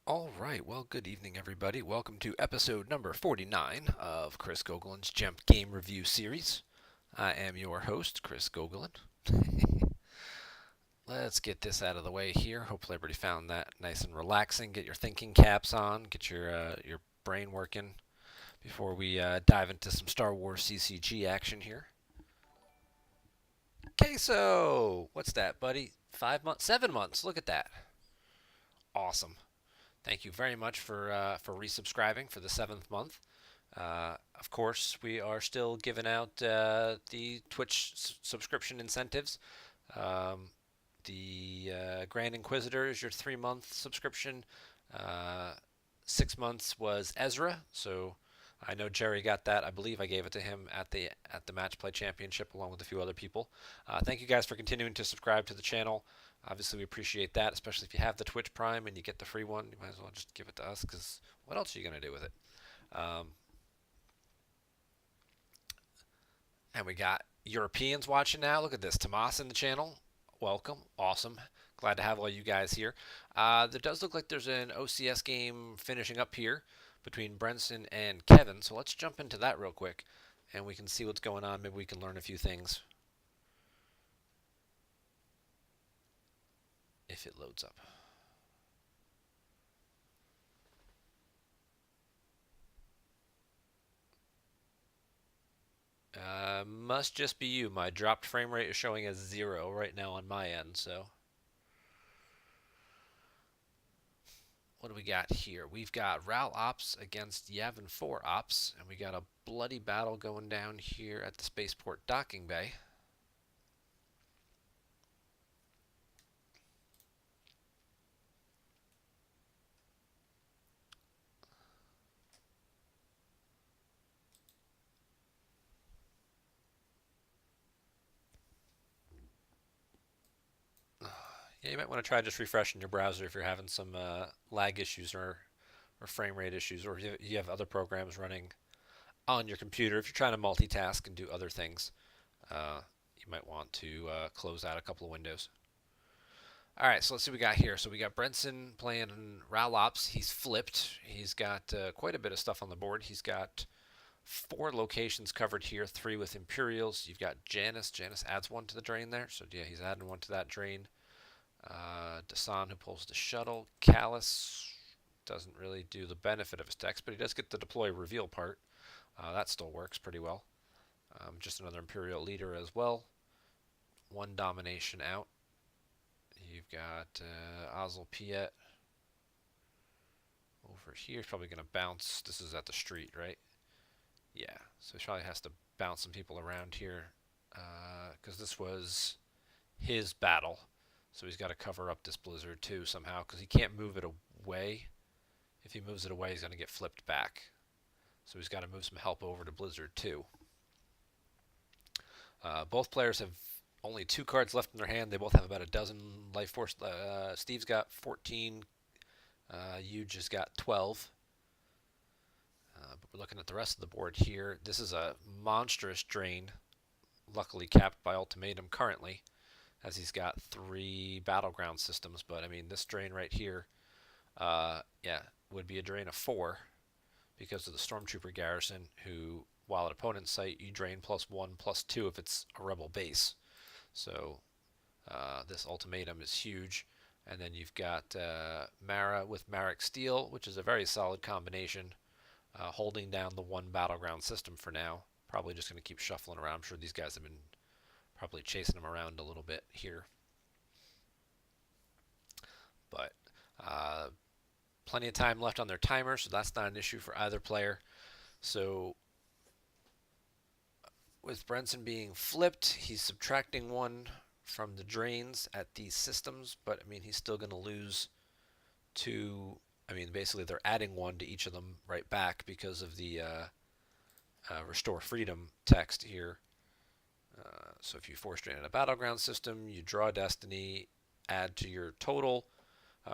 All right, well, good evening, everybody. Welcome to episode number 49 of Chris Gogolen's GEMP Game Review Series. I am your host, Chris Gogolen. Let's get this out of the way here. Hopefully, everybody found that nice and relaxing. Get your thinking caps on, get your brain working before we dive into some Star Wars CCG action here. Queso! What's that, buddy? 5 months? 7 months. Look at that. Awesome. Thank you very much for resubscribing for the seventh month. Of course, we are still giving out the Twitch subscription incentives. Um, the Grand Inquisitor is your 3 month subscription. Uh, 6 months was Ezra, so I know Jerry got that. I believe I gave it to him at the Match Play Championship along with a few other people. Thank you guys for continuing to subscribe to the channel. Obviously, we appreciate that, especially if you have the Twitch Prime and you get the free one. You might as well just give it to us because what else are you going to do with it? Um, and we got Europeans watching now. Look at this. Tomas in the channel. Welcome. Awesome. Glad to have all you guys here. There does look like there's an OCS game finishing up here between Brenson and Kevin. So let's jump into that real quick and we can see what's going on. Maybe we can learn a few things if it loads up. Must just be you. My dropped frame rate is showing as 0 right now on my end. So what do we got here? We've got Ral Ops against Yavin 4 Ops, and we got a bloody battle going down here at the Spaceport Docking Bay. Yeah, you might want to try just refreshing your browser if you're having some lag issues or frame rate issues, or if you have other programs running on your computer. If you're trying to multitask and do other things, you might want to close out a couple of windows. All right, so let's see what we got here. So we got Brenson playing Ralops. He's flipped. He's got quite a bit of stuff on the board. He's got 4 locations covered here, 3 with Imperials. You've got Janice. Janice adds 1 to the drain there. So yeah, he's adding 1 to that drain. Dasan, who pulls the shuttle. Callus doesn't really do the benefit of his decks, but he does get the deploy reveal part. That still works pretty well. Just another Imperial leader as well. 1 domination out. You've got Ozil Piet over here. He's probably going to bounce. This is at the street, right? Yeah, so he probably has to bounce some people around here because this was his battle. So he's got to cover up this blizzard too somehow because he can't move it away. If he moves it away, he's going to get flipped back. So he's got to move some help over to blizzard too. Both players have only 2 cards left in their hand. They both have about a dozen life force. Steve's got 14. Huge has got 12. But we're looking at the rest of the board here. This is a monstrous drain, luckily capped by ultimatum currently, as he's got 3 battleground systems. But I mean, this drain right here, yeah, would be a drain of 4 because of the stormtrooper garrison. Who, while at opponent's site, you drain +1/+2 if it's a rebel base. So this ultimatum is huge. And then you've got Mara with Marek Steel, which is a very solid combination, holding down the 1 battleground system for now. Probably just going to keep shuffling around. I'm sure these guys have been probably chasing him around a little bit here. But plenty of time left on their timer, so that's not an issue for either player. So with Brenson being flipped, he's subtracting 1 from the drains at these systems, but I mean, he's still going to lose 2. I mean, basically, they're adding 1 to each of them right back because of the Restore Freedom text here. So if you force drain in a battleground system, you draw Destiny, add to your total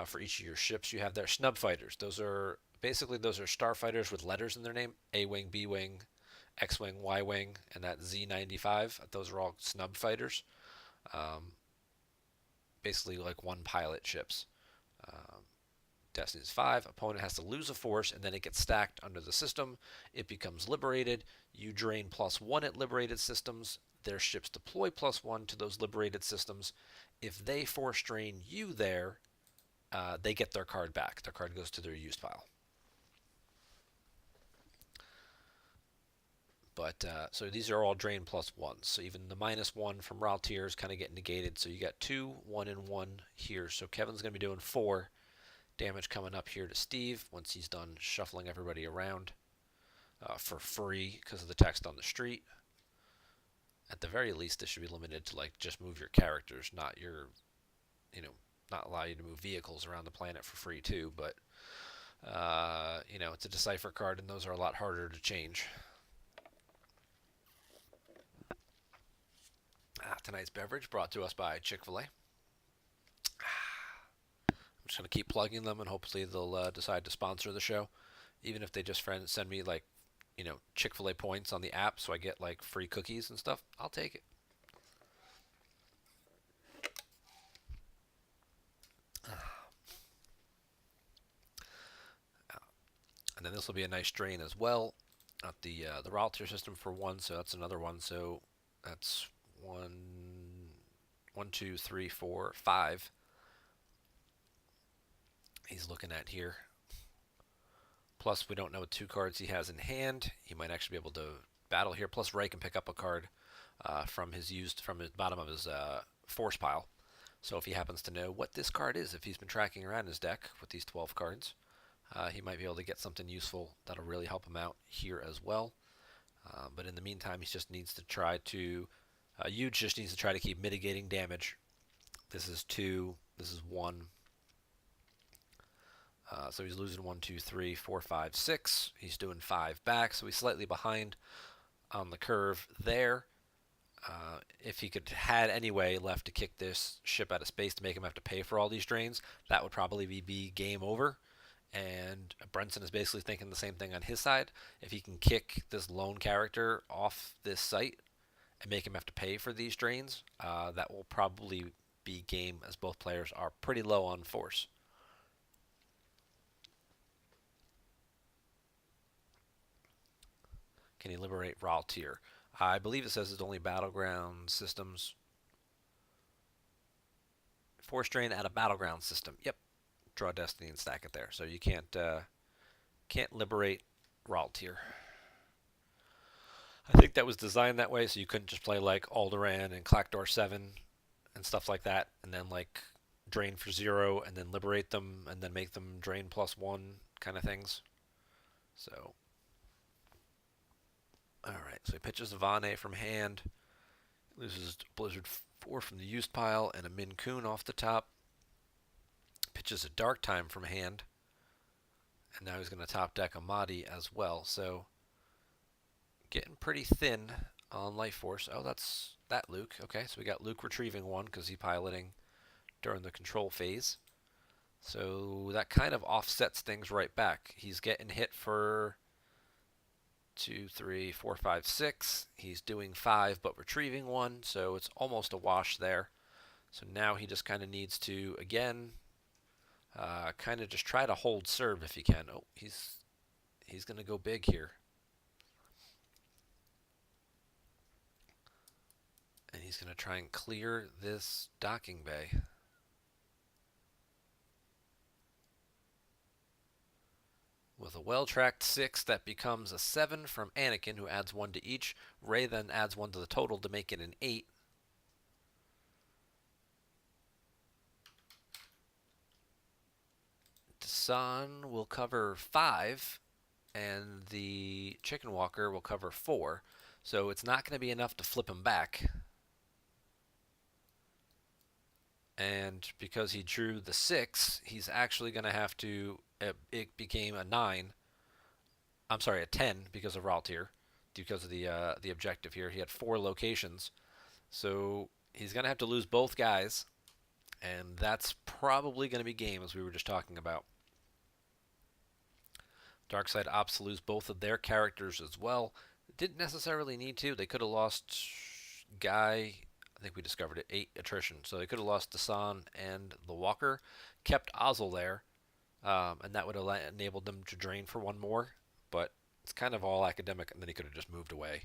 for each of your ships you have there. Snub fighters. Those are starfighters with letters in their name: A wing, B wing, X wing, Y wing, and that Z95. Those are all snub fighters. Um, Basically, like 1 pilot ships. Um, Destiny's 5. Opponent has to lose a force, and then it gets stacked under the system. It becomes liberated. You drain +1 at liberated systems. Their ships deploy +1 to those liberated systems. If they force drain you there, they get their card back. Their card goes to their used pile. But so these are all drain +1s. So even the -1 from Raltier is kind of getting negated. So you got 2, 1, and 1 here. So Kevin's going to be doing 4 damage coming up here to Steve once he's done shuffling everybody around for free because of the text on the street. At the very least, this should be limited to like just move your characters, not your, not allow you to move vehicles around the planet for free too. But it's a decipher card, and those are a lot harder to change. Tonight's beverage brought to us by Chick-fil-A. I'm just going to keep plugging them, and hopefully they'll decide to sponsor the show. Even if they just send me, like, Chick-fil-A points on the app so I get, like, free cookies and stuff, I'll take it. And then this will be a nice drain as well. At the Raltier system for 1, so that's another one. So that's 1, 2, 3, 4, 5. He's looking at here. Plus, we don't know what 2 cards he has in hand. He might actually be able to battle here. Plus, Ray can pick up a card from his bottom of his force pile. So if he happens to know what this card is, if he's been tracking around his deck with these 12 cards, he might be able to get something useful that'll really help him out here as well. But in the meantime, he just needs to try to... Huge just needs to try to keep mitigating damage. This is 2. This is 1. So he's losing 1, 2, 3, 4, 5, 6. He's doing 5 back, so he's slightly behind on the curve there. If he had any way left to kick this ship out of space to make him have to pay for all these drains, that would probably be game over. And Brenson is basically thinking the same thing on his side. If he can kick this lone character off this site and make him have to pay for these drains, that will probably be game, as both players are pretty low on force. Can he liberate Raltier? I believe it says it's only battleground systems. Force drain at a battleground system. Yep. Draw Destiny and stack it there. So you can't liberate Raltier. I think that was designed that way so you couldn't just play like Alderaan and Clackdoor 7 and stuff like that, and then like drain for 0 and then liberate them and then make them drain +1 kind of things. So, alright, so he pitches a Vane from hand, loses Blizzard 4 from the used pile and a Min Kun off the top. Pitches a Dark Time from hand, and now he's going to top deck a Mahdi as well. So getting pretty thin on life force. Oh, that's that Luke. Okay, so we got Luke retrieving 1 because he's piloting during the control phase. So that kind of offsets things right back. He's getting hit for 2, 3, 4, 5, 6. He's doing 5 but retrieving 1, so it's almost a wash there. So now he just kind of needs to, again, kind of just try to hold serve if he can. Oh, he's going to go big here. And he's going to try and clear this docking bay. With a well-tracked 6, that becomes a 7 from Anakin, who adds 1 to each. Rey then adds 1 to the total to make it an 8. Sun will cover 5, and the Chicken Walker will cover 4. So it's not going to be enough to flip him back. And because he drew the 6, he's actually going to have to... It became a 9. I'm sorry, a 10 because of Raltier. Because of the objective here. He had 4 locations. So he's going to have to lose both guys. And that's probably going to be game, as we were just talking about. Darkside Ops lose both of their characters as well. Didn't necessarily need to. They could have lost Guy. I think we discovered it. 8 attrition. So they could have lost Dasan and the Walker. Kept Ozzel there. and that would have enabled them to drain for one more. But it's kind of all academic, and then he could have just moved away.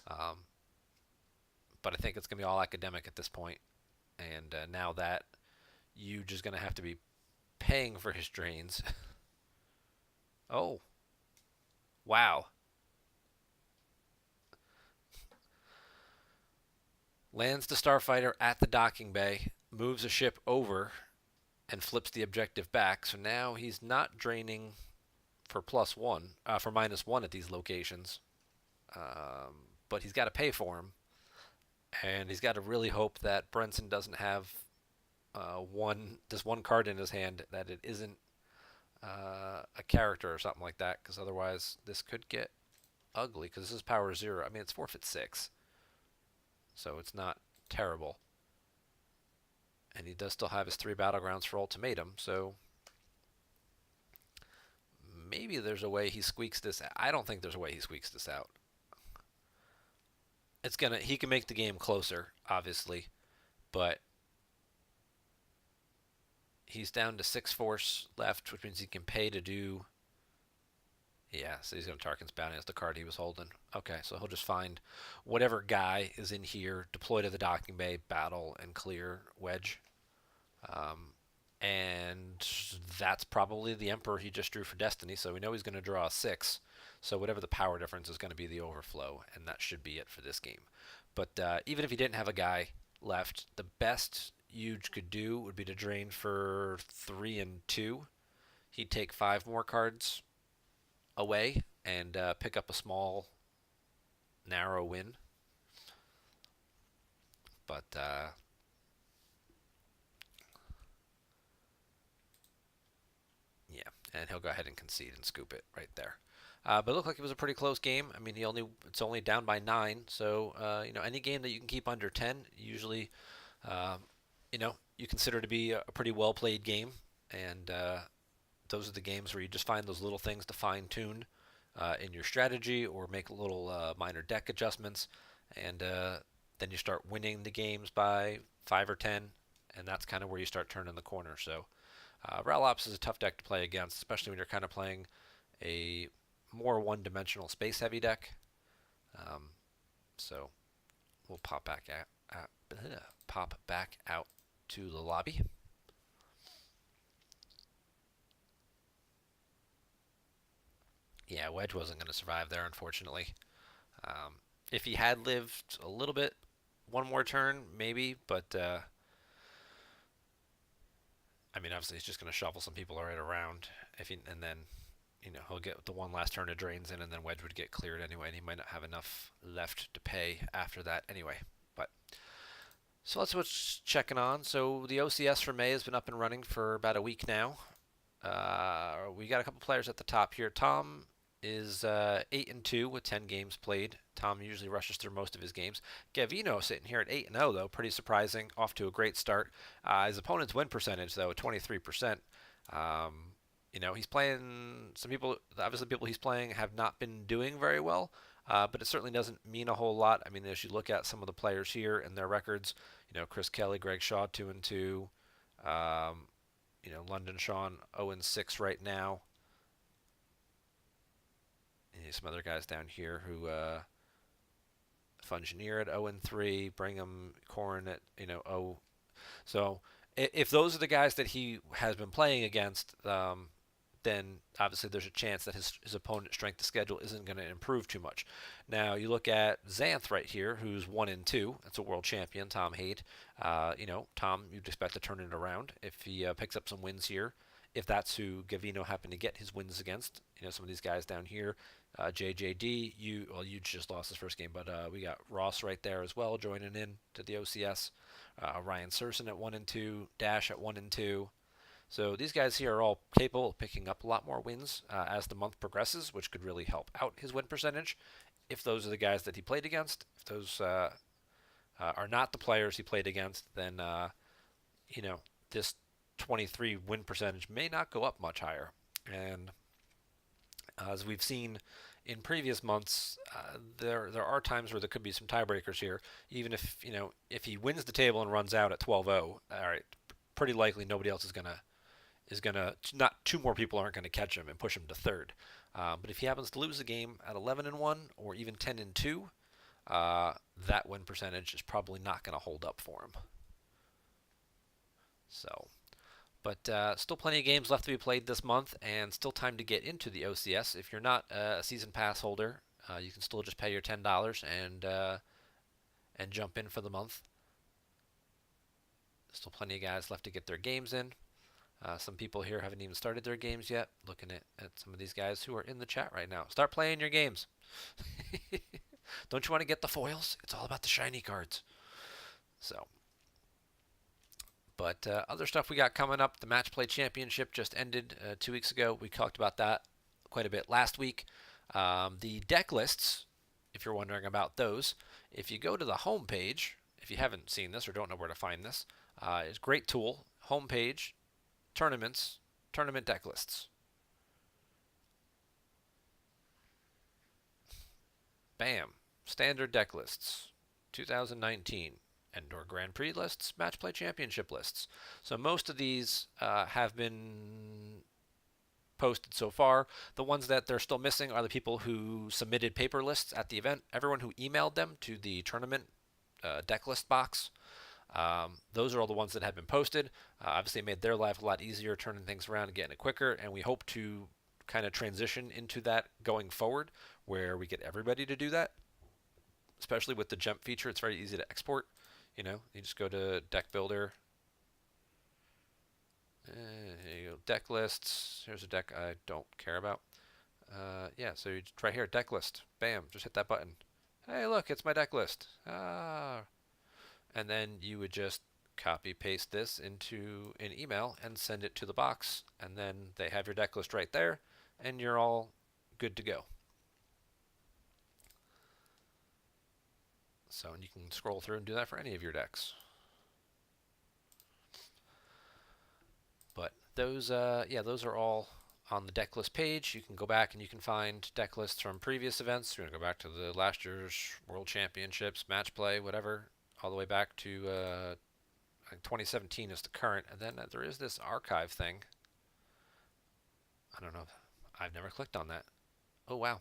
Um, but I think it's going to be all academic at this point. And now that you just going to have to be paying for his drains. Oh, wow. Lands the starfighter at the docking bay, moves a ship over, and flips the objective back. So now he's not draining for +1, for -1 at these locations. But he's got to pay for him, and he's got to really hope that Brenson doesn't have this one card in his hand that it isn't a character or something like that, because otherwise this could get ugly. Because this is power 0. I mean, it's forfeit 6, so it's not terrible. And he does still have his 3 battlegrounds for ultimatum, so maybe there's a way he squeaks this out. I don't think there's a way he squeaks this out. He can make the game closer, obviously, but he's down to 6 force left, which means he can pay to do. Yeah, so he's going to Tarkin's Bounty. That's the card he was holding. Okay, so he'll just find whatever guy is in here, deploy to the docking bay, battle, and clear Wedge. Um, and that's probably the Emperor he just drew for Destiny, so we know he's going to draw a 6. So whatever the power difference is going to be the overflow, and that should be it for this game. But even if he didn't have a guy left, the best Huge could do would be to drain for 3 and 2. He'd take 5 more cards away and pick up a small, narrow win. But yeah, and he'll go ahead and concede and scoop it right there. But it looked like it was a pretty close game. I mean, it's only down by 9, so any game that you can keep under 10, usually, um, you consider to be a pretty well played game, and those are the games where you just find those little things to fine tune in your strategy or make little minor deck adjustments, and then you start winning the games by 5 or 10, and that's kind of where you start turning the corner. So Ralops is a tough deck to play against, especially when you're kind of playing a more one-dimensional space-heavy deck. Um, so we'll pop back out to the lobby. Yeah, Wedge wasn't going to survive there, unfortunately. Um, if he had lived a little bit, one more turn, maybe, but I mean, obviously, he's just going to shuffle some people right around, and then he'll get the one last turn of drains in, and then Wedge would get cleared anyway, and he might not have enough left to pay after that anyway. But so that's what's checking on. So the OCS for May has been up and running for about a week now. We got a couple players at the top here. Tom is 8-2 with 10 games played. Tom usually rushes through most of his games. Gavino sitting here at 8-0 though, pretty surprising. Off to a great start. His opponent's win percentage though, 23%. He's playing some people. Obviously, people he's playing have not been doing very well, but it certainly doesn't mean a whole lot. I mean, as you look at some of the players here and their records, Chris Kelly, Greg Shaw, 2-2. London Sean 0-6 right now. And some other guys down here who Fungineer at 0-3, Brigham Corn at 0. So if those are the guys that he has been playing against, then obviously there's a chance that his opponent's strength of schedule isn't going to improve too much. Now you look at Xanth right here, who's 1-2. That's a world champion, Tom Haight. Tom, you'd expect to turn it around if he picks up some wins here. If that's who Gavino happened to get his wins against, some of these guys down here, JJD, you just lost his first game, but we got Ross right there as well joining in to the OCS. Ryan Surson at 1-2, Dash at 1-2. So these guys here are all capable of picking up a lot more wins as the month progresses, which could really help out his win percentage. If those are the guys that he played against, if those are not the players he played against, then this 23 win percentage may not go up much higher. And as we've seen in previous months, there are times where there could be some tiebreakers here. Even if he wins the table and runs out at 12-0, all right, pretty likely nobody else is going to is gonna not two more people aren't gonna catch him and push him to third. But if he happens to lose the game at 11-1 or even 10-2, that win percentage is probably not going to hold up for him. So, but still plenty of games left to be played this month, and still time to get into the OCS. If you're not a season pass holder, you can still just pay your $10 and jump in for the month. Still plenty of guys left to get their games in. Some people here haven't even started their games yet. Looking at some of these guys who are in the chat right now. Start playing your games. Don't you want to get the foils? It's all about the shiny cards. So, but other stuff we got coming up. The Match Play Championship just ended 2 weeks ago. We talked about that quite a bit last week. The deck lists, if you're wondering about those, if you go to the home page, if you haven't seen this or don't know where to find this, it's a great tool. Home page, tournaments, tournament deck lists. Bam. Standard deck lists. 2019. Indoor Grand Prix lists, Match Play Championship lists. So most of these have been posted so far. The ones that they're still missing are the people who submitted paper lists at the event. Everyone who emailed them to the tournament deck list box. Those are all the ones that have been posted. Obviously made their life a lot easier, turning things around and getting it quicker, and we hope to kind of transition into that going forward, where we get everybody to do that, especially with the GEMP feature. It's very easy to export. You know, you just go to Deck Builder. Here you go, deck lists. Here's a deck I don't care about. Yeah, so you right here, deck list. Bam, just hit that button. Hey, look, it's my deck list. And then you would just copy paste this into an email and send it to the box, and then they have your deck list right there, and you're all good to go. So you can scroll through and do that for any of your decks. But those, those are all on the deck list page. You can go back and you can find deck lists from previous events. You're going to go back to the last year's World Championships, Match Play, whatever, all the way back to I think 2017 is the current. And then there is this archive thing. I don't know. I've never clicked on that. Oh, wow.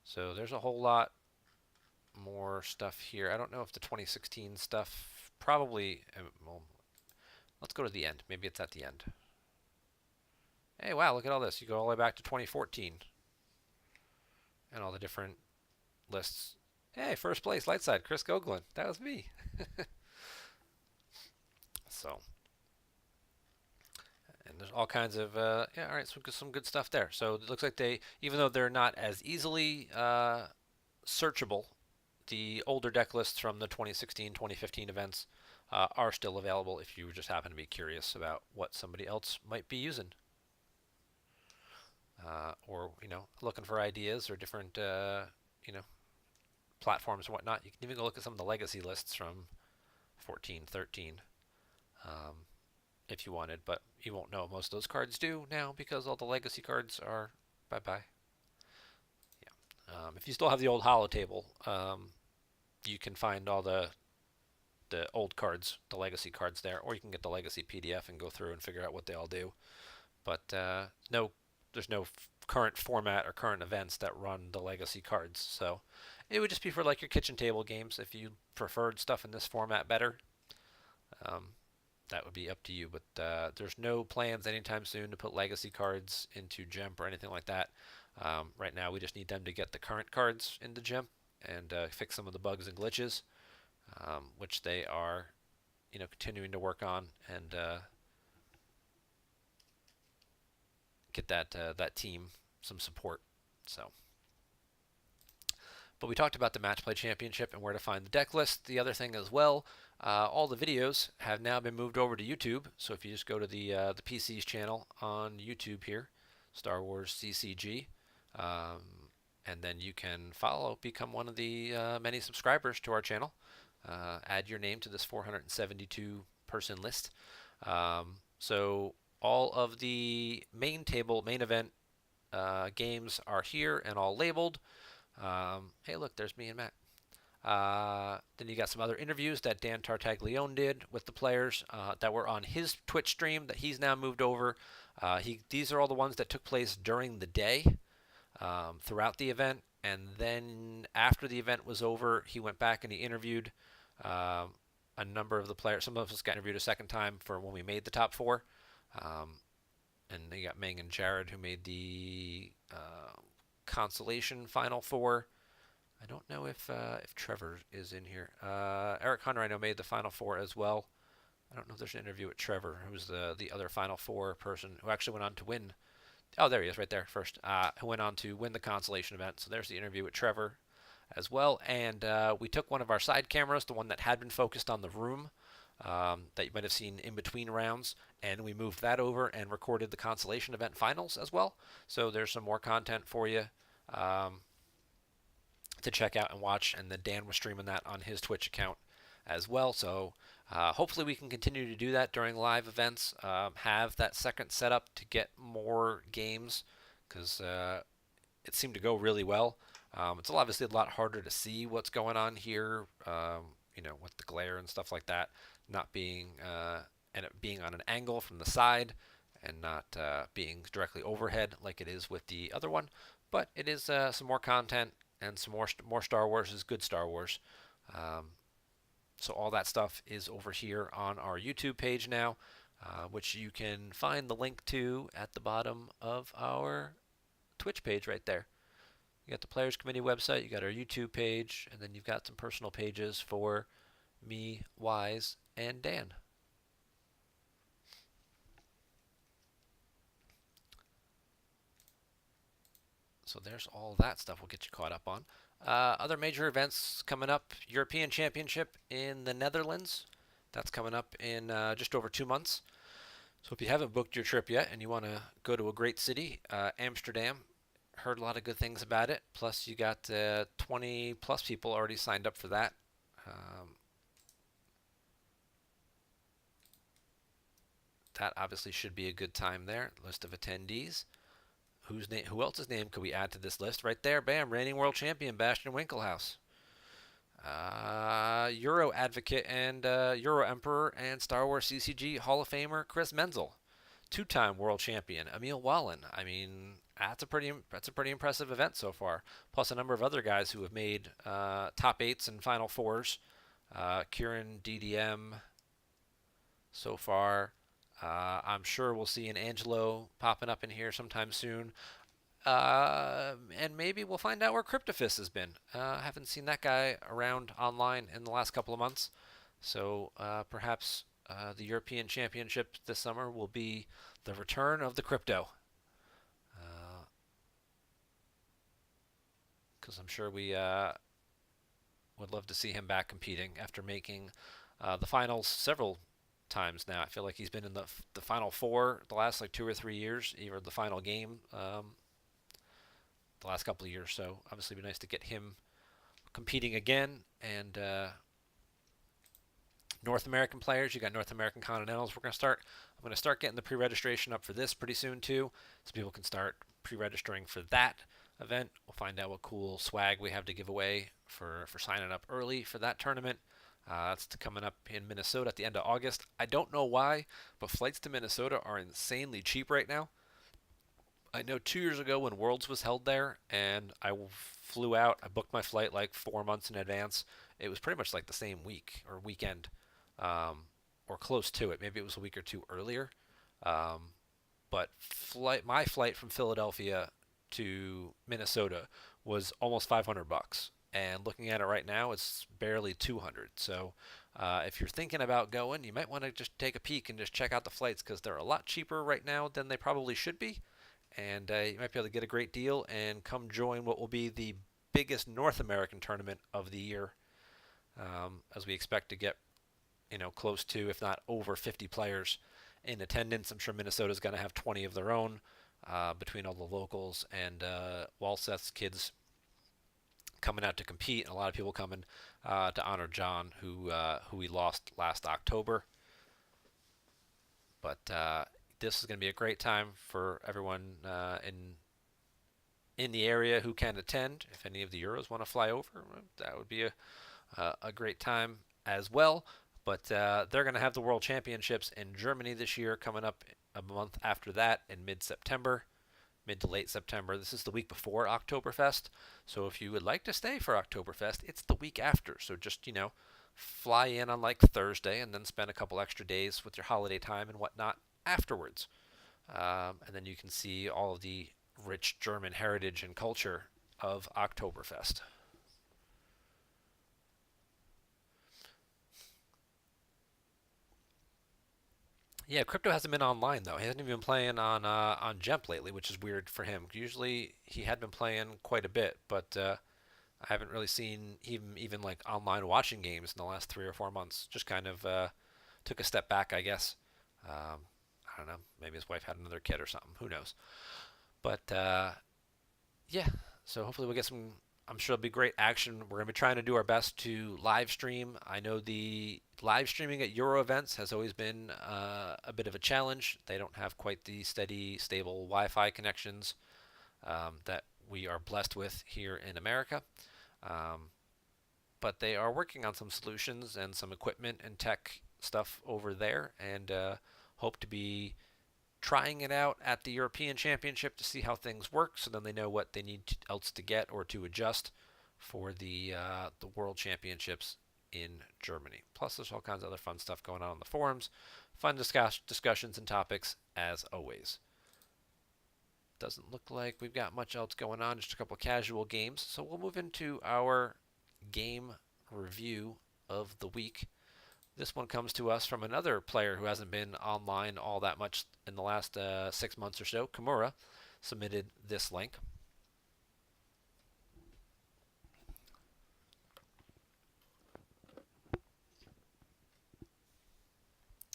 So there's a whole lot more stuff here. I don't know if the 2016 stuff probably, well, let's go to the end. Maybe it's at the end. Hey, wow, look at all this. You go all the way back to 2014 and all the different lists. Hey, first place, light side, Chris Gogolen. That was me. So, and there's all kinds of, all right, some good stuff there. So it looks like they, even though they're not as easily searchable, the older deck lists from the 2016, 2015 events are still available if you just happen to be curious about what somebody else might be using. Or, looking for ideas or different, platforms and whatnot. You can even go look at some of the legacy lists from 14, 13, if you wanted, but you won't know most of those cards do now because all the legacy cards are bye-bye. Yeah. If you still have the old holo table, you can find all the old cards, the legacy cards there, or you can get the legacy PDF and go through and figure out what they all do. But there's no current format or current events that run the legacy cards, so it would just be for like your kitchen table games. If you preferred stuff in this format better, that would be up to you. But there's no plans anytime soon to put legacy cards into GEMP or anything like that. Right now we just need them to get the current cards into GEMP and fix some of the bugs and glitches, which they are continuing to work on, and get that team some support. So, but we talked about the Match Play Championship and where to find the deck list. The other thing as well, all the videos have now been moved over to YouTube. So if you just go to the PC's channel on YouTube here, Star Wars CCG, and then you can become one of the many subscribers to our channel. Add your name to this 472 person list. So all of the main event games are here and all labeled. Hey, look, there's me and Matt. Then you got some other interviews that Dan Tartaglione did with the players that were on his Twitch stream that he's now moved over These are all the ones that took place during the day throughout the event, and then after the event was over, he went back and he interviewed um, a number of the players. Some of us got interviewed a second time for when we made the top four, um, and you got Ming and Jared who made the consolation final four. I don't know if Trevor is in here. Eric Hunter, I know, made the final four as well. I don't know if there's an interview with Trevor, who's the other final four person who actually went on to win. Oh, there he is, right there first. Who went on to win the consolation event. So there's the interview with Trevor as well. And we took one of our side cameras, the one that had been focused on the room that you might have seen in between rounds, and we moved that over and recorded the consolation event finals as well. So there's some more content for you um, to check out and watch. And then Dan was streaming that on his Twitch account as well. So hopefully we can continue to do that during live events. Have that second setup to get more games because it seemed to go really well. It's obviously a lot harder to see what's going on here, with the glare and stuff like that, not being and it being on an angle from the side and not being directly overhead like it is with the other one. But it is some more content and some more Star Wars is good Star Wars. Um, so all that stuff is over here on our YouTube page now, which you can find the link to at the bottom of our Twitch page right there. You got the Players Committee website, you got our YouTube page, and then you've got some personal pages for me, Wise, and Dan. So there's all that stuff we'll get you caught up on. Other major events coming up: European Championship in the Netherlands. That's coming up in just over 2 months. So if you haven't booked your trip yet and you want to go to a great city, Amsterdam, heard a lot of good things about it. Plus, you got 20 plus people already signed up for that. That obviously should be a good time there. List of attendees. Who else's name could we add to this list? Right there, bam, reigning world champion Bastian Winkelhaus. Euro advocate and Euro Emperor and Star Wars CCG Hall of Famer Chris Menzel. Two-time world champion Emil Wallen. I mean, that's a pretty impressive event so far. Plus a number of other guys who have made top eights and final fours. Kieran DDM so far. I'm sure we'll see an Angelo popping up in here sometime soon. And maybe we'll find out where Cryptophis has been. I haven't seen that guy around online in the last couple of months. So perhaps the European Championship this summer will be the return of the Crypto. Because I'm sure we would love to see him back competing after making the finals several times now. I feel like he's been in the final four the last like 2 or 3 years, either the final game the last couple of years. So obviously it'd be nice to get him competing again. And North American players, you got North American Continentals. I'm going to start getting the pre-registration up for this pretty soon too, so people can start pre-registering for that event. We'll find out what cool swag we have to give away for signing up early for that tournament. That's coming up in Minnesota at the end of August. I don't know why, but flights to Minnesota are insanely cheap right now. I know 2 years ago when Worlds was held there, and I flew out. I booked my flight like 4 months in advance. It was pretty much like the same week or weekend, or close to it. Maybe it was a week or two earlier. But my flight from Philadelphia to Minnesota was almost $500, and looking at it right now, it's barely 200. So if you're thinking about going, you might want to just take a peek and just check out the flights because they're a lot cheaper right now than they probably should be, and you might be able to get a great deal and come join what will be the biggest North American tournament of the year, as we expect to get close to, if not over 50 players in attendance. I'm sure Minnesota's going to have 20 of their own between all the locals and Walseth's kids coming out to compete, and a lot of people coming to honor John, who we lost last October. But this is going to be a great time for everyone in the area who can attend. If any of the Euros want to fly over, that would be a great time as well. But they're going to have the World Championships in Germany this year, coming up a month after that in mid-September, mid to late September. This is the week before Oktoberfest. So if you would like to stay for Oktoberfest, it's the week after. So just, fly in on like Thursday and then spend a couple extra days with your holiday time and whatnot afterwards. And then you can see all of the rich German heritage and culture of Oktoberfest. Yeah, Crypto hasn't been online though. He hasn't even been playing on GEMP lately, which is weird for him. Usually he had been playing quite a bit, but I haven't really seen him even like online watching games in the last 3 or 4 months. Just kind of took a step back, I guess. I don't know. Maybe his wife had another kid or something. Who knows? But yeah, so hopefully we'll get some. I'm sure it'll be great action. We're going to be trying to do our best to live stream. I know the live streaming at Euro events has always been a bit of a challenge. They don't have quite the steady, stable Wi-Fi connections that we are blessed with here in America. Um, but they are working on some solutions and some equipment and tech stuff over there, and hope to be trying it out at the European Championship to see how things work, so then they know what they need else to get or to adjust for the World Championships in Germany. Plus, there's all kinds of other fun stuff going on the forums, fun discussions and topics as always. Doesn't look like we've got much else going on, just a couple casual games. So we'll move into our game review of the week. This one comes to us from another player who hasn't been online all that much in the last 6 months or so. Kimura submitted this link.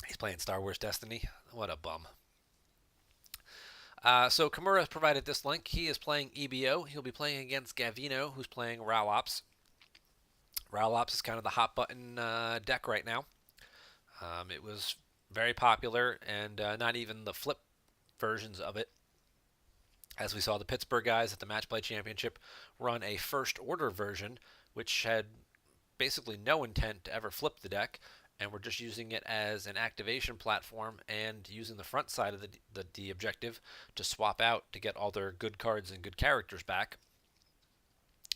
He's playing Star Wars Destiny. What a bum. So Kimura has provided this link. He is playing EBO. He'll be playing against Gavino, who's playing Ralops. Ralops is kind of the hot button deck right now. It was very popular, and not even the flip versions of it. As we saw the Pittsburgh guys at the Match Play Championship run a first order version, which had basically no intent to ever flip the deck, and we're just using it as an activation platform and using the front side of the objective to swap out to get all their good cards and good characters back.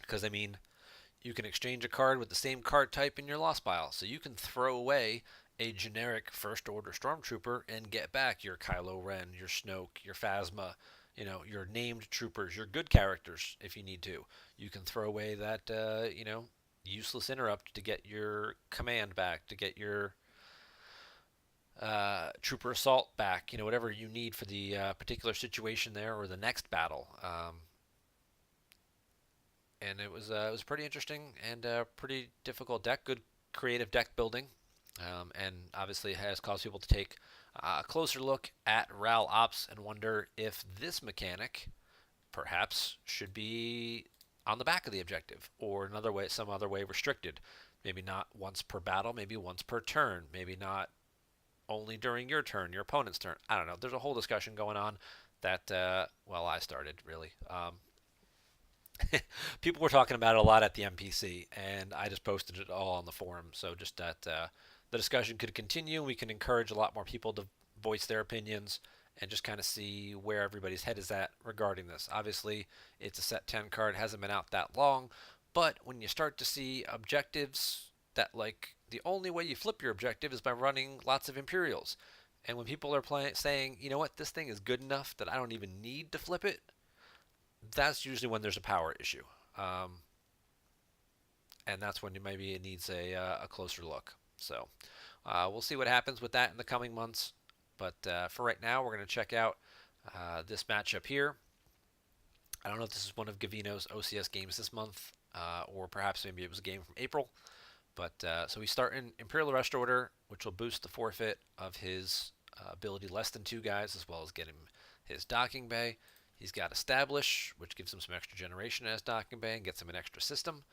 Because, I mean, you can exchange a card with the same card type in your lost pile, so you can throw away a generic first order stormtrooper and get back your Kylo Ren, your Snoke, your Phasma, your named troopers, your good characters if you need to. You can throw away that useless interrupt to get your command back, to get your trooper assault back, whatever you need for the particular situation there or the next battle. And it was pretty interesting and pretty difficult deck. Good creative deck building, and obviously has caused people to take a closer look at Ral Ops and wonder if this mechanic perhaps should be on the back of the objective or another way, some other way restricted. Maybe not once per battle, maybe once per turn, maybe not only during your turn, your opponent's turn. I don't know. There's a whole discussion going on that, I started really. People were talking about it a lot at the MPC, and I just posted it all on the forum. So just that the discussion could continue. We can encourage a lot more people to voice their opinions and just kind of see where everybody's head is at regarding this. Obviously, it's a set 10 card, hasn't been out that long, but when you start to see objectives that, like, the only way you flip your objective is by running lots of Imperials. And when people are saying, you know what, this thing is good enough that I don't even need to flip it, that's usually when there's a power issue. And that's when maybe it needs a closer look. So we'll see what happens with that in the coming months. But for right now, we're going to check out this matchup here. I don't know if this is one of Gavino's OCS games this month, or perhaps maybe it was a game from April. But so we start in Imperial Arrest Order, which will boost the forfeit of his ability less than 2 guys, as well as get him his docking bay. He's got Establish, which gives him some extra generation as docking bay and gets him an extra system,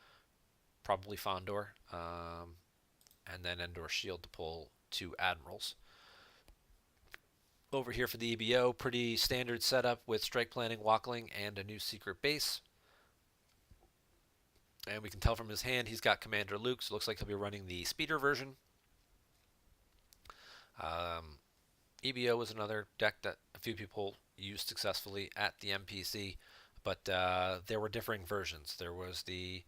probably Fondor, and then Endor Shield to pull 2 Admirals. Over here for the EBO, pretty standard setup with Strike Planning, Walkling, and a new secret base. And we can tell from his hand he's got Commander Luke, so it looks like he'll be running the speeder version. EBO was another deck that a few people used successfully at the MPC, but there were differing versions. There was the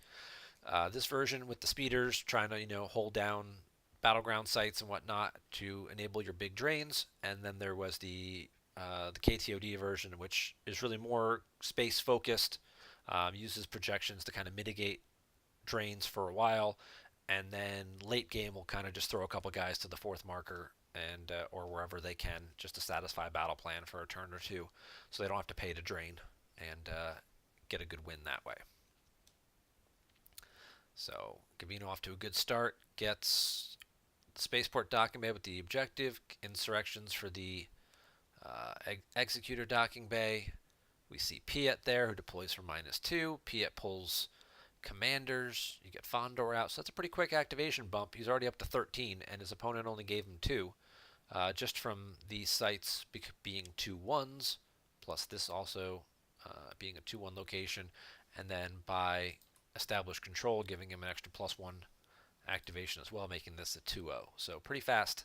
this version with the speeders trying to hold down battleground sites and whatnot to enable your big drains, and then there was the KTOD version, which is really more space focused, uses projections to kind of mitigate drains for a while, and then late game will kind of just throw a couple guys to the fourth marker and or wherever they can just to satisfy battle plan for a turn or two, so they don't have to pay to drain and get a good win that way. So Gavino off to a good start, gets spaceport docking bay with the objective, insurrections for the executor docking bay. We see Piet there, who deploys for -2. Piet pulls commanders. You get Fondor out, so that's a pretty quick activation bump. He's already up to 13, and his opponent only gave him 2. Just from these sites being 2-1s, plus this also being a 2-1 location, and then by established control, giving him an extra +1 activation as well, making this a 2-0. So pretty fast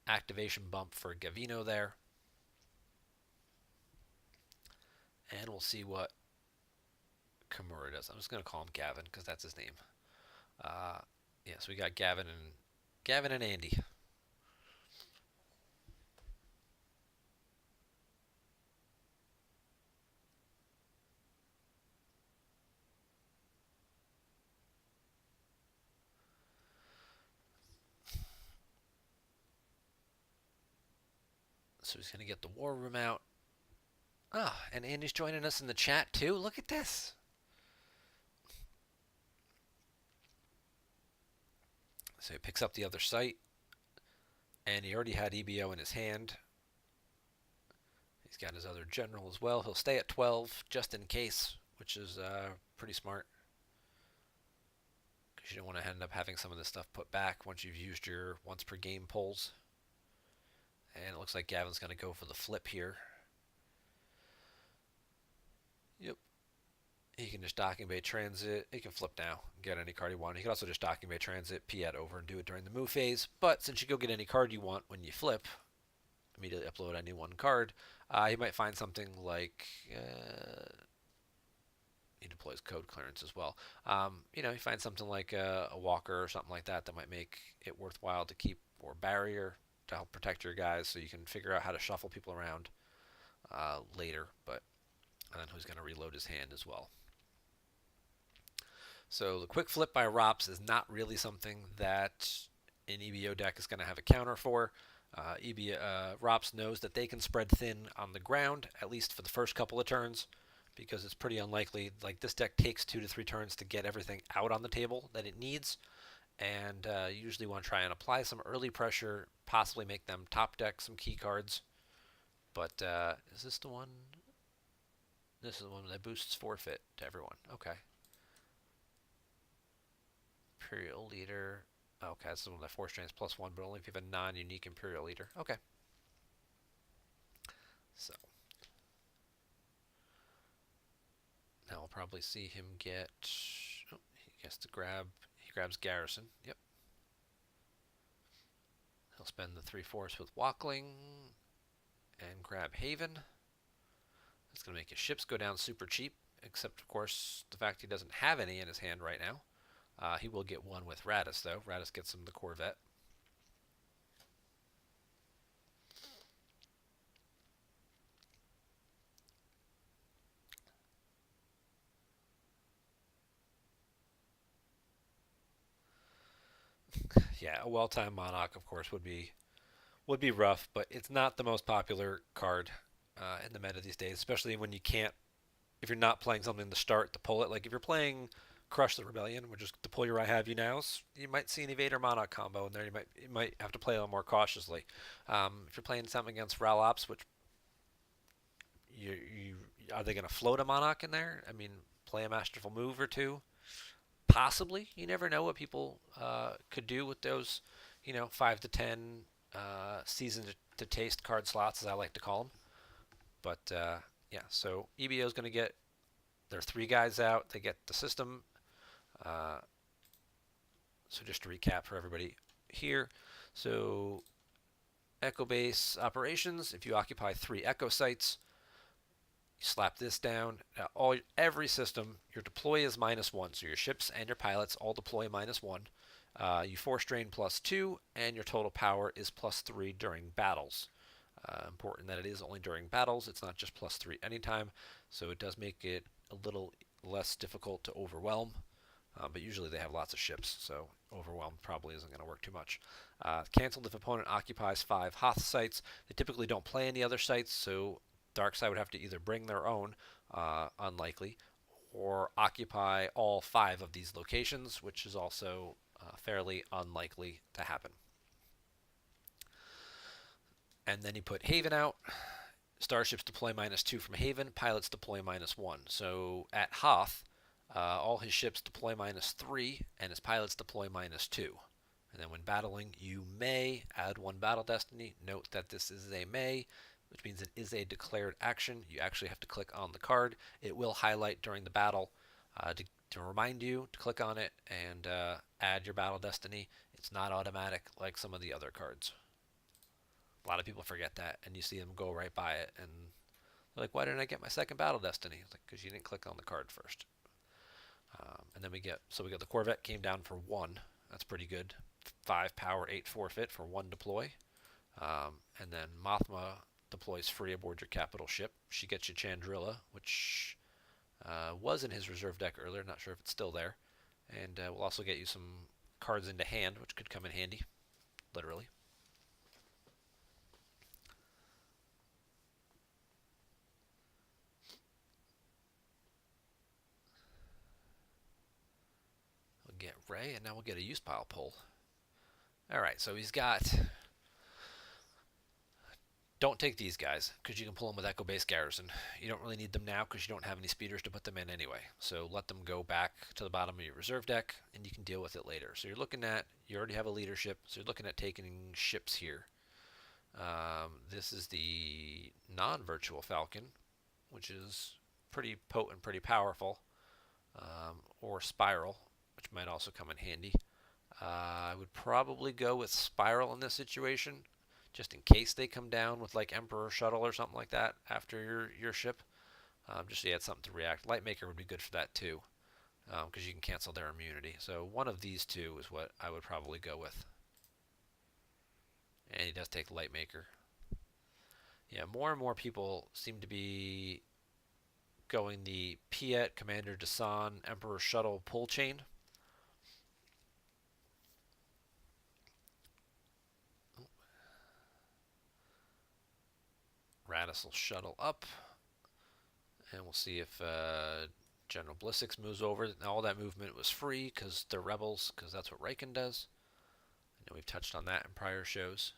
activation bump for Gavino there. And we'll see what Kimura does. I'm just going to call him Gavin because that's his name. Yeah, so we got Gavin and Andy. So he's going to get the war room out. Ah, and Andy's joining us in the chat too. Look at this. So he picks up the other site, and he already had EBO in his hand. He's got his other general as well. He'll stay at 12 just in case, which is pretty smart, because you don't want to end up having some of this stuff put back once you've used your once per game pulls. And it looks like Gavin's going to go for the flip here. Yep. He can just docking bay transit. He can flip now, get any card he wants. He can also just docking bay transit, Piet over, and do it during the move phase. But since you go get any card you want when you flip, immediately upload any one card, he might find something like he deploys code clearance as well. You find something like a walker or something like that might make it worthwhile to keep, or barrier to help protect your guys, so you can figure out how to shuffle people around later. But and then who's going to reload his hand as well. So the quick flip by Rops is not really something that an EBO deck is going to have a counter for. Rops knows that they can spread thin on the ground, at least for the first couple of turns, because it's pretty unlikely. Like, this deck takes 2 to 3 turns to get everything out on the table that it needs, and you usually want to try and apply some early pressure, possibly make them top deck some key cards. But is this the one? This is the one that boosts forfeit to everyone. Okay. Imperial Leader. Okay, this is the one that force drains +1, but only if you have a non-unique Imperial Leader. Okay. So now we'll probably see him get. Oh, he gets to grab. He grabs Garrison. Yep. He'll spend the 3 force with Walkling and grab Haven. That's going to make his ships go down super cheap, except, of course, the fact he doesn't have any in his hand right now. He will get one with Radis, though. Radis gets him the Corvette. Yeah, a well-timed Monarch, of course, would be rough, but it's not the most popular card in the meta these days, especially when you can't, if you're not playing something to start to pull it. Like, if you're playing Crush the Rebellion, which is deploy your I have you nows, you might see an Evader Monarch combo in there. You might have to play a little more cautiously. If you're playing something against Ralops, which you are they going to float a Monarch in there? I mean, play a masterful move or two, possibly. You never know what people could do with those, 5 to 10 season to taste card slots, as I like to call them. But yeah, so EBO is going to get their 3 guys out. They get the system. So just to recap for everybody here, so Echo base operations. If you occupy 3 echo sites, you slap this down. Every system, your deploy is -1, so your ships and your pilots all deploy -1. You force drain +2, and your total power is +3 during battles. Important that it is only during battles. It's not just +3 anytime, so it does make it a little less difficult to overwhelm. But usually they have lots of ships, so overwhelm probably isn't going to work too much. Canceled if opponent occupies 5 Hoth sites. They typically don't play any other sites, so dark side would have to either bring their own, unlikely, or occupy all 5 of these locations, which is also fairly unlikely to happen. And then you put Haven out. Starships deploy -2 from Haven. Pilots deploy -1. So at Hoth, all his ships deploy -3, and his pilots deploy -2. And then when battling, you may add 1 battle destiny. Note that this is a may, which means it is a declared action. You actually have to click on the card. It will highlight during the battle to remind you to click on it and add your battle destiny. It's not automatic like some of the other cards. A lot of people forget that, and you see them go right by it, and they're like, why didn't I get my second battle destiny? It's like, because you didn't click on the card first. And then we get the Corvette came down for 1. That's pretty good. 5 power, 8 forfeit for 1 deploy. And then Mothma deploys free aboard your capital ship. She gets you Chandrilla, which was in his reserve deck earlier. Not sure if it's still there. And we'll also get you some cards into hand, which could come in handy, literally. We'll get Ray, and now we'll get a use pile pull. All right, so he's got. Don't take these guys, because you can pull them with Echo Base Garrison. You don't really need them now, because you don't have any speeders to put them in anyway. So let them go back to the bottom of your reserve deck, and you can deal with it later. So you're looking at, you already have a leadership, so you're looking at taking ships here. This is the non-virtual Falcon, which is pretty potent, pretty powerful. Or Spiral, which might also come in handy. I would probably go with Spiral in this situation, just in case they come down with like Emperor Shuttle or something like that after your ship. Just so you had something to react. Lightmaker would be good for that too, because you can cancel their immunity. So one of these two is what I would probably go with. And he does take Lightmaker. Yeah, more and more people seem to be going the Piet, Commander Desan, Emperor Shuttle pull chain. Radis will shuttle up. And we'll see if General Blissix moves over. All that movement was free because they're rebels, because that's what Riken does. I know we've touched on that in prior shows.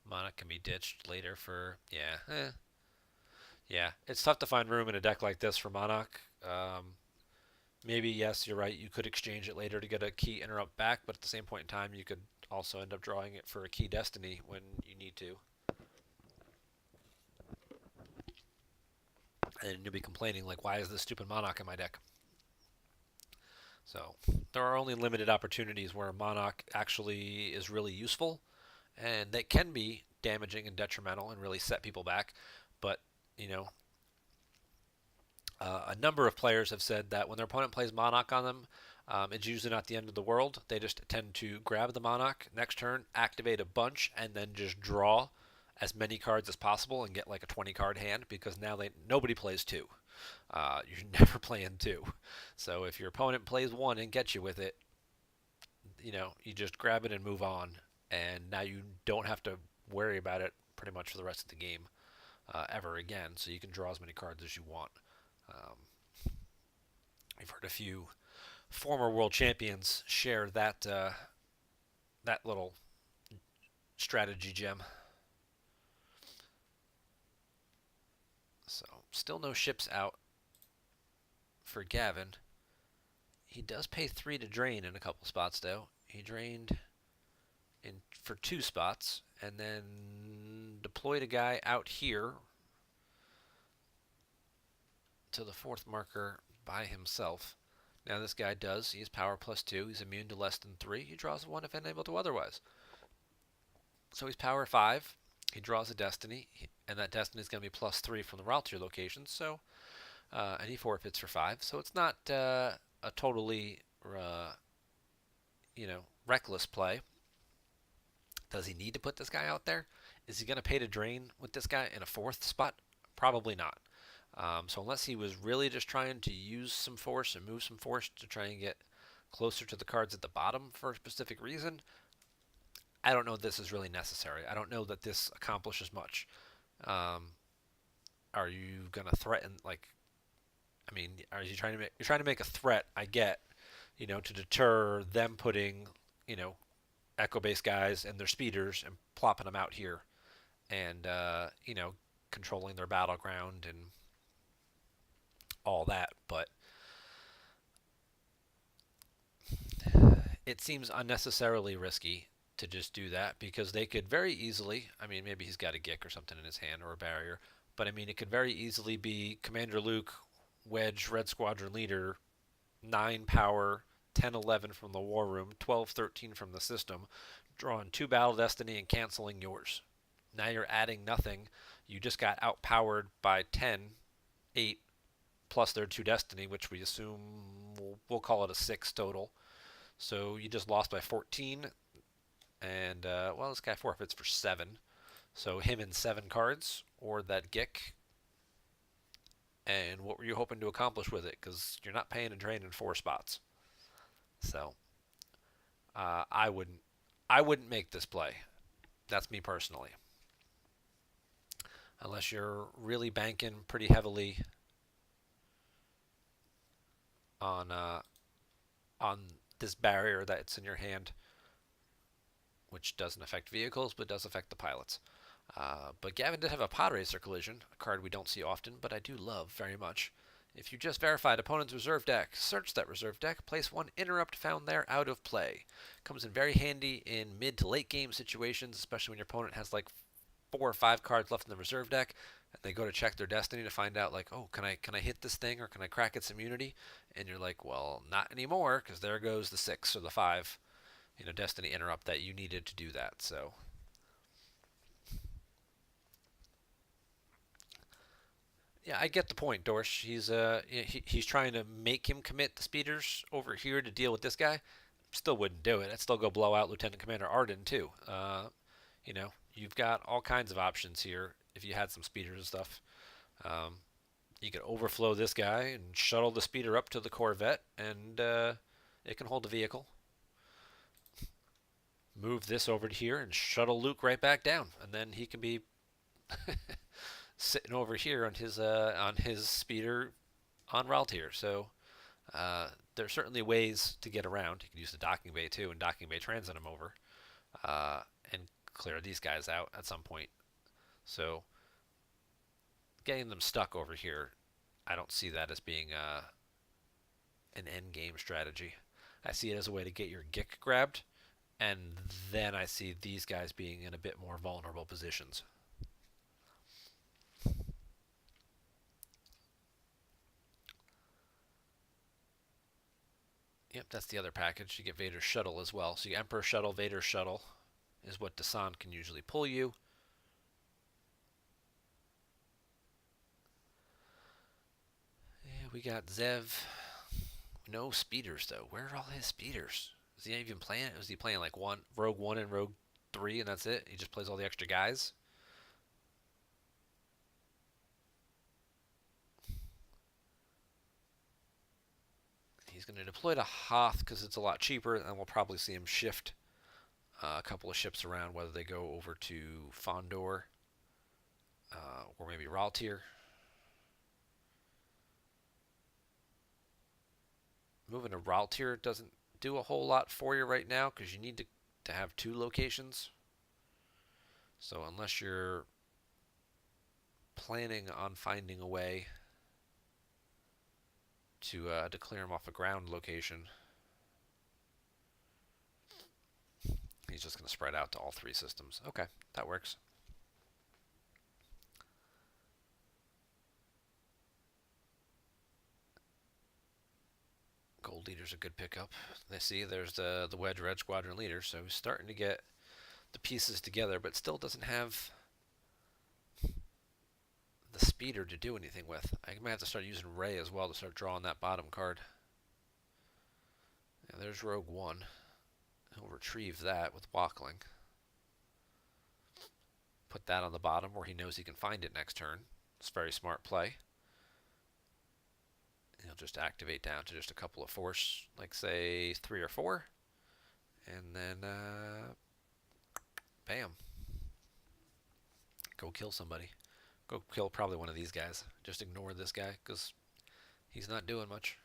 Monarch can be ditched later for, yeah. It's tough to find room in a deck like this for Monarch. Maybe, yes, you're right, you could exchange it later to get a key interrupt back, but at the same point in time, you could also end up drawing it for a key destiny when you need to. And you'll be complaining, like, why is this stupid Monarch in my deck? So, there are only limited opportunities where Monarch actually is really useful, and that can be damaging and detrimental and really set people back. But, you know, a number of players have said that when their opponent plays Monarch on them, it's usually not the end of the world. They just tend to grab the Monarch next turn, activate a bunch, and then just draw as many cards as possible and get like a 20 card hand, because now nobody plays 2. You're never playing 2. So if your opponent plays 1 and gets you with it, you just grab it and move on, and now you don't have to worry about it pretty much for the rest of the game ever again. So you can draw as many cards as you want. I've heard a few former world champions share that little strategy gem. So still no ships out for Gavin. He does pay 3 to drain in a couple spots though. He drained for 2 spots and then deployed a guy out here to the 4th marker by himself. Now this guy does. He has power +2. He's immune to less than 3. He draws 1 if unable to otherwise. So he's power 5. He draws a destiny, and that destiny is going to be +3 from the Raltier location. So, and he forfeits for 5. So it's not a totally, reckless play. Does he need to put this guy out there? Is he going to pay to drain with this guy in a 4th spot? Probably not. So unless he was really just trying to use some force and move some force to try and get closer to the cards at the bottom for a specific reason, I don't know if this is really necessary. I don't know that this accomplishes much. Um, are you gonna threaten? Like, I mean, are you trying to make? You're trying to make a threat. I get, to deter them putting, echo-based guys and their speeders and plopping them out here, and controlling their battleground and all that. But it seems unnecessarily risky to just do that because they could very easily, I mean, maybe he's got a Gick or something in his hand or a barrier, but I mean, it could very easily be Commander Luke, Wedge, Red Squadron Leader, 9 power, 10, 11 from the War Room, 12, 13 from the system, drawing 2 Battle Destiny and canceling yours. Now you're adding nothing. You just got outpowered by 10, 8, plus their 2 Destiny, which we assume we'll call it a 6 total. So you just lost by 14, and this guy forfeits for 7. So him in 7 cards, or that Gick. And what were you hoping to accomplish with it? Because you're not paying a drain in 4 spots. So I wouldn't make this play. That's me personally. Unless you're really banking pretty heavily on this barrier that's in your hand, which doesn't affect vehicles, but does affect the pilots. But Gavin did have a Pod Racer Collision, a card we don't see often, but I do love very much. If you just verified opponent's reserve deck, search that reserve deck, place 1 interrupt found there out of play. Comes in very handy in mid to late game situations, especially when your opponent has like 4 or 5 cards left in the reserve deck, and they go to check their destiny to find out like, oh, can I hit this thing or can I crack its immunity? And you're like, well, not anymore, because there goes the 6 or the 5, destiny interrupt that you needed to do that. So yeah, I get the point, Dorsch. He's trying to make him commit the speeders over here to deal with this guy. Still wouldn't do it. I'd still go blow out Lieutenant Commander Arden too. You've got all kinds of options here if you had some speeders and stuff. Um, you could overflow this guy and shuttle the speeder up to the Corvette, and it can hold the vehicle. Move this over to here and shuttle Luke right back down, and then he can be sitting over here on his speeder on Raltier. So there's certainly ways to get around. You can use the docking bay too, and docking bay transit them over, and clear these guys out at some point. So getting them stuck over here, I don't see that as being an end game strategy. I see it as a way to get your Gick grabbed, and then I see these guys being in a bit more vulnerable positions. Yep, that's the other package. You get Vader's shuttle as well. So you Emperor shuttle, Vader's shuttle is what Desant can usually pull you. Yeah, we got Zev. No speeders though. Where are all his speeders? Is he even playing? Was he playing like Rogue 1 and Rogue 3 and that's it? He just plays all the extra guys? He's going to deploy to Hoth because it's a lot cheaper, and we'll probably see him shift a couple of ships around, whether they go over to Fondor or maybe Raltier. Moving to Raltier doesn't do a whole lot for you right now because you need to have 2 locations. So unless you're planning on finding a way to clear him off a ground location, he's just going to spread out to all 3 systems. Okay, that works. Gold Leader's a good pickup. They see there's the Wedge Red Squadron Leader, so he's starting to get the pieces together, but still doesn't have the speeder to do anything with. I might have to start using Ray as well to start drawing that bottom card. Yeah, there's Rogue One. He'll retrieve that with Walkling. Put that on the bottom where he knows he can find it next turn. It's a very smart play. He'll just activate down to just a couple of force, like say 3 or 4. And then, bam. Go kill somebody. Go kill probably one of these guys. Just ignore this guy because he's not doing much.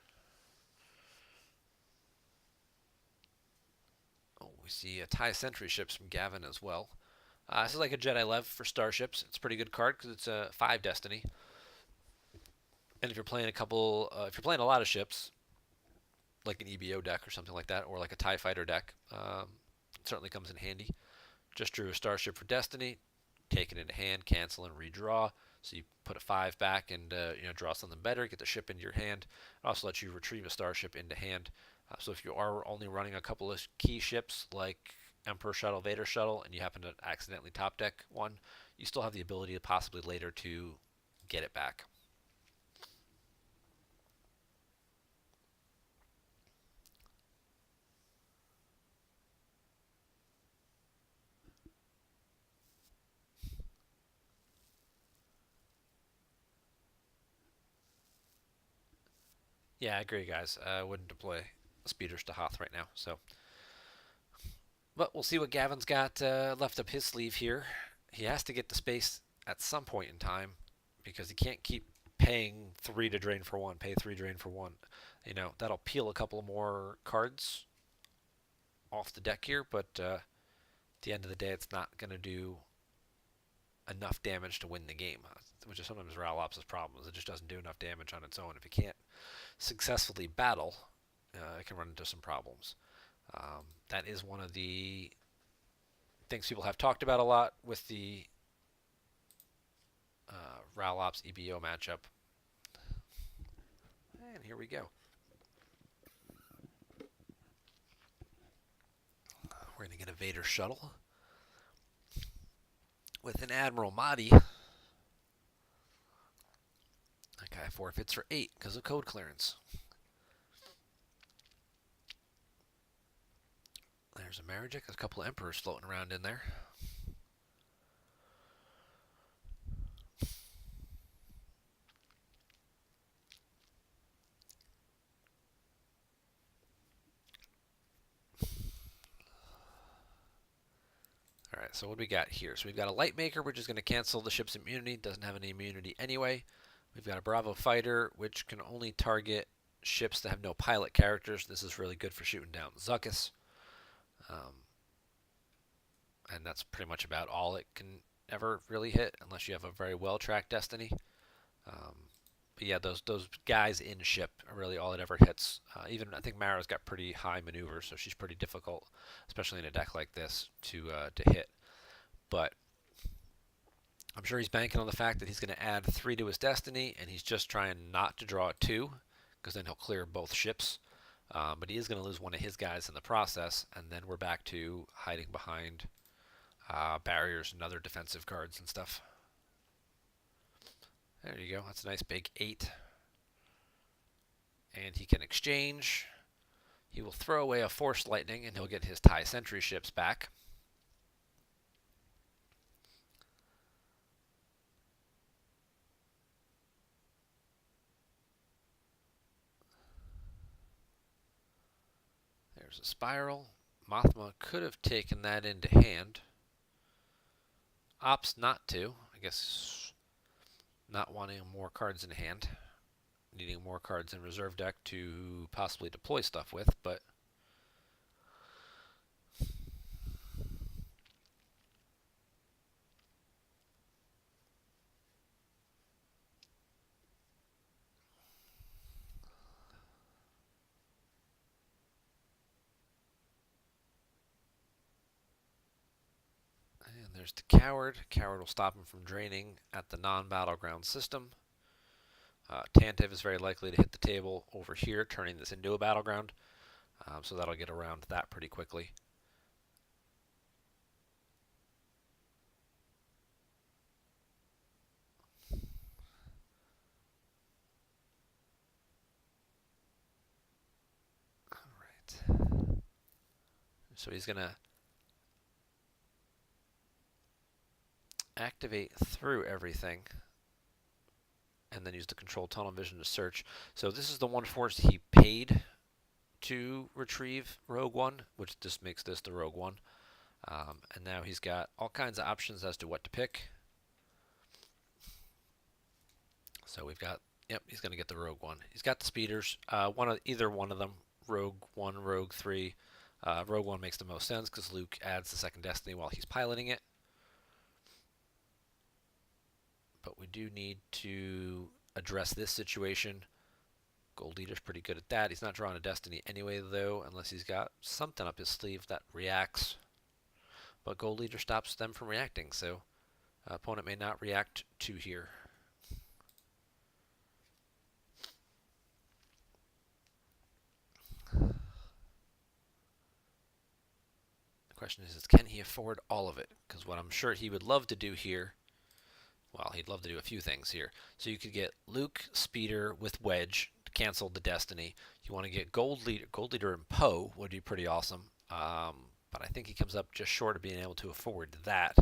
Oh, we see TIE Sentry ships from Gavin as well. This is like a Jedi Lev for starships. It's a pretty good card because it's a 5 Destiny. And if you're playing if you're playing a lot of ships, like an EBO deck or something like that, or like a TIE Fighter deck, it certainly comes in handy. Just drew a starship for Destiny, take it into hand, cancel and redraw. So you put a 5 back and draw something better, get the ship into your hand. It also lets you retrieve a starship into hand. So if you are only running a couple of key ships like Emperor Shuttle, Vader Shuttle, and you happen to accidentally top deck one, you still have the ability to possibly later to get it back. Yeah, I agree, guys. I wouldn't deploy speeders to Hoth right now. But we'll see what Gavin's got left up his sleeve here. He has to get to space at some point in time because he can't keep paying 3 to drain for 1. Pay 3 drain for 1. That'll peel a couple more cards off the deck here, but at the end of the day, it's not going to do enough damage to win the game, which is sometimes Ralops' problem. It just doesn't do enough damage on its own. If it can't successfully battle, it can run into some problems. That is one of the things people have talked about a lot with the Ralops EBO matchup. And here we go. We're going to get a Vader Shuttle with an Admiral Mahdi. That guy forfeits for 8 because of code clearance. There's a Marajek. There's a couple of Emperors floating around in there. Alright, so what do we got here? So we've got a Light Maker, which is going to cancel the ship's immunity. Doesn't have any immunity anyway. We've got a Bravo Fighter, which can only target ships that have no pilot characters. This is really good for shooting down Zuckuss. And that's pretty much about all it can ever really hit, unless you have a very well-tracked Destiny. But yeah, those guys in ship are really all it ever hits. Even I think Mara's got pretty high maneuver, so she's pretty difficult, especially in a deck like this, to hit. But I'm sure he's banking on the fact that he's going to add 3 to his Destiny, and he's just trying not to draw 2, because then he'll clear both ships. But he is going to lose one of his guys in the process, and then we're back to hiding behind barriers and other defensive cards and stuff. There you go. That's a nice big 8. And he can exchange. He will throw away a Force Lightning, and he'll get his TIE Sentry ships back. There's a Spiral. Mothma could have taken that into hand. Opts not to. I guess not wanting more cards in hand. Needing more cards in reserve deck to possibly deploy stuff with, but and there's the Coward. Coward will stop him from draining at the non-battleground system. Tantive is very likely to hit the table over here, turning this into a battleground. So that'll get around that pretty quickly. All right. So he's going to activate through everything and then use the control tunnel vision to search. So this is the one force he paid to retrieve Rogue One, which just makes this the Rogue One. And now he's got all kinds of options as to what to pick. So we've got, yep, he's going to get the Rogue One. He's got the speeders, either one of them, Rogue One, Rogue 3. Rogue One makes the most sense because Luke adds the second Destiny while he's piloting it. But we do need to address this situation. Gold Eater's pretty good at that. He's not drawing a Destiny anyway, though, unless he's got something up his sleeve that reacts. But Gold Eater stops them from reacting, so opponent may not react to here. The question is can he afford all of it? Because what I'm sure he would love to do here, well, he'd love to do a few things here. So you could get Luke Speeder with Wedge to cancel the Destiny. You want to get Gold Leader and Poe would be pretty awesome. But I think he comes up just short of being able to afford that.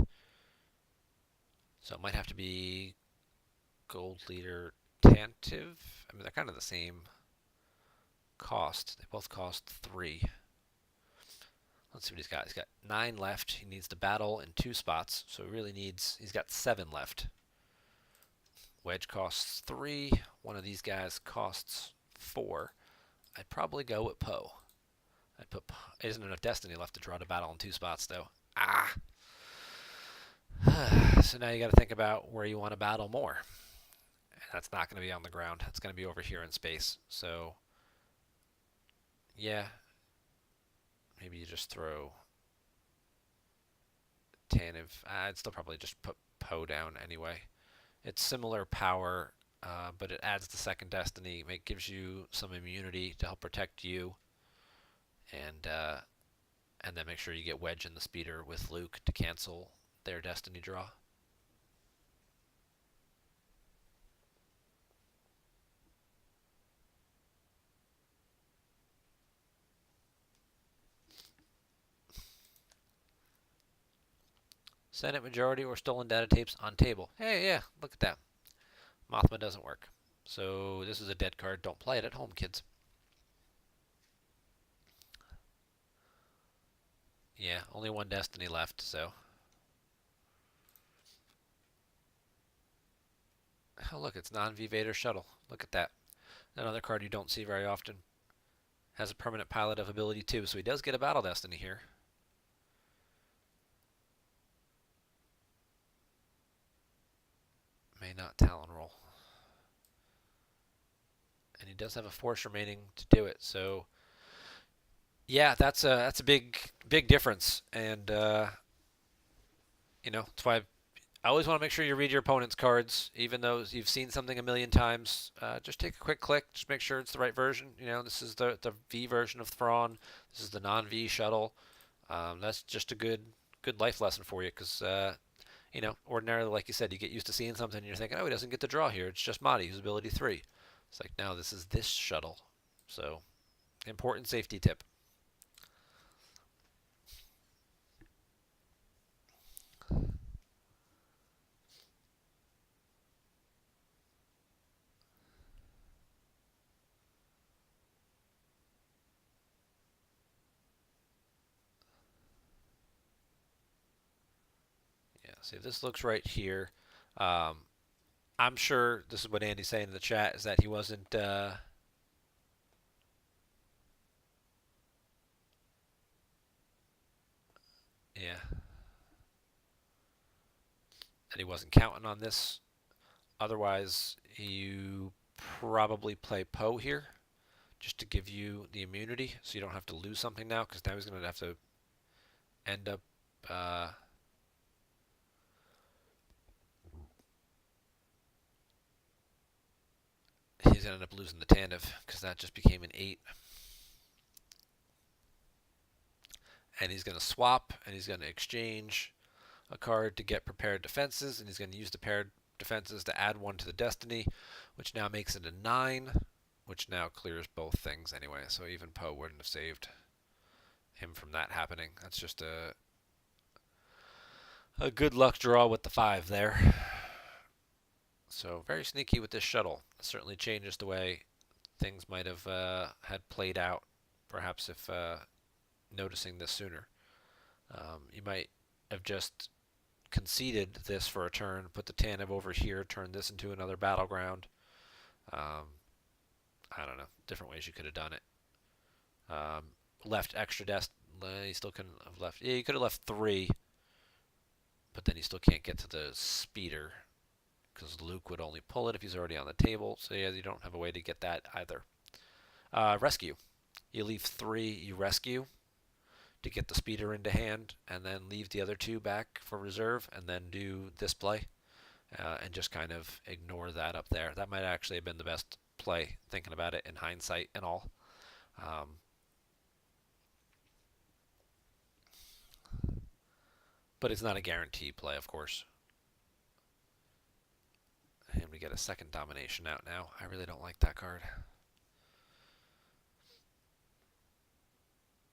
So it might have to be Gold Leader Tantive. I mean, they're kind of the same cost. They both cost 3. Let's see what he's got. He's got 9 left. He needs to battle in 2 spots, so he really needs. He's got 7 left. Wedge costs 3. One of these guys costs 4. I'd probably go with Poe. I'd put. Isn't enough Destiny left to draw to battle in 2 spots, though. So now you got to think about where you want to battle more. And that's not going to be on the ground. It's going to be over here in space. So, yeah. Maybe you just throw Tantive. I'd still probably just put Poe down anyway. It's similar power, but it adds the second Destiny. It gives you some immunity to help protect you. And then make sure you get Wedge in the speeder with Luke to cancel their Destiny draw. Senate majority or stolen data tapes on table. Hey, yeah, look at that. Mothma doesn't work. So this is a dead card. Don't play it at home, kids. Yeah, only 1 Destiny left, so. Oh, look, it's non-V Vader Shuttle. Look at that. Another card you don't see very often. Has a permanent pilot of ability too, so he does get a Battle Destiny here. May not Talon roll. And he does have a force remaining to do it, so yeah, that's a big difference, and that's why I always want to make sure you read your opponent's cards, even though you've seen something a million times. Just take a quick click, just make sure it's the right version. This is the V version of Thrawn. This is the non-V shuttle. That's just a good life lesson for you, because ordinarily, like you said, you get used to seeing something and you're thinking, oh, he doesn't get to draw here. It's just Mahdi, who's ability 3. It's like, no, this is this shuttle. So, important safety tip. Yeah, see, if this looks right here, I'm sure this is what Andy's saying in the chat, is that he wasn't, yeah, that he wasn't counting on this. Otherwise, you probably play Poe here, just to give you the immunity, so you don't have to lose something now, because now he's going to have to end up, he's going to end up losing the Tantive because that just became an 8. And he's going to swap, and he's going to exchange a card to get prepared defenses, and he's going to use the paired defenses to add 1 to the destiny, which now makes it a 9, which now clears both things anyway, so even Poe wouldn't have saved him from that happening. That's just a good luck draw with the 5 there. So very sneaky with this shuttle. It certainly changes the way things might have had played out, perhaps if noticing this sooner. You might have just conceded this for a turn, put the Tantive over here, turn this into another battleground. I don't know, different ways you could have done it. Left extra desk. You still couldn't have left. Yeah, you could have left 3, but then you still can't get to the speeder because Luke would only pull it if he's already on the table. So yeah, you don't have a way to get that either. Rescue. You leave 3, you rescue to get the speeder into hand, and then leave the other 2 back for reserve, and then do this play, and just kind of ignore that up there. That might actually have been the best play, thinking about it in hindsight and all. But it's not a guaranteed play, of course. And we get a second domination out now. I really don't like that card.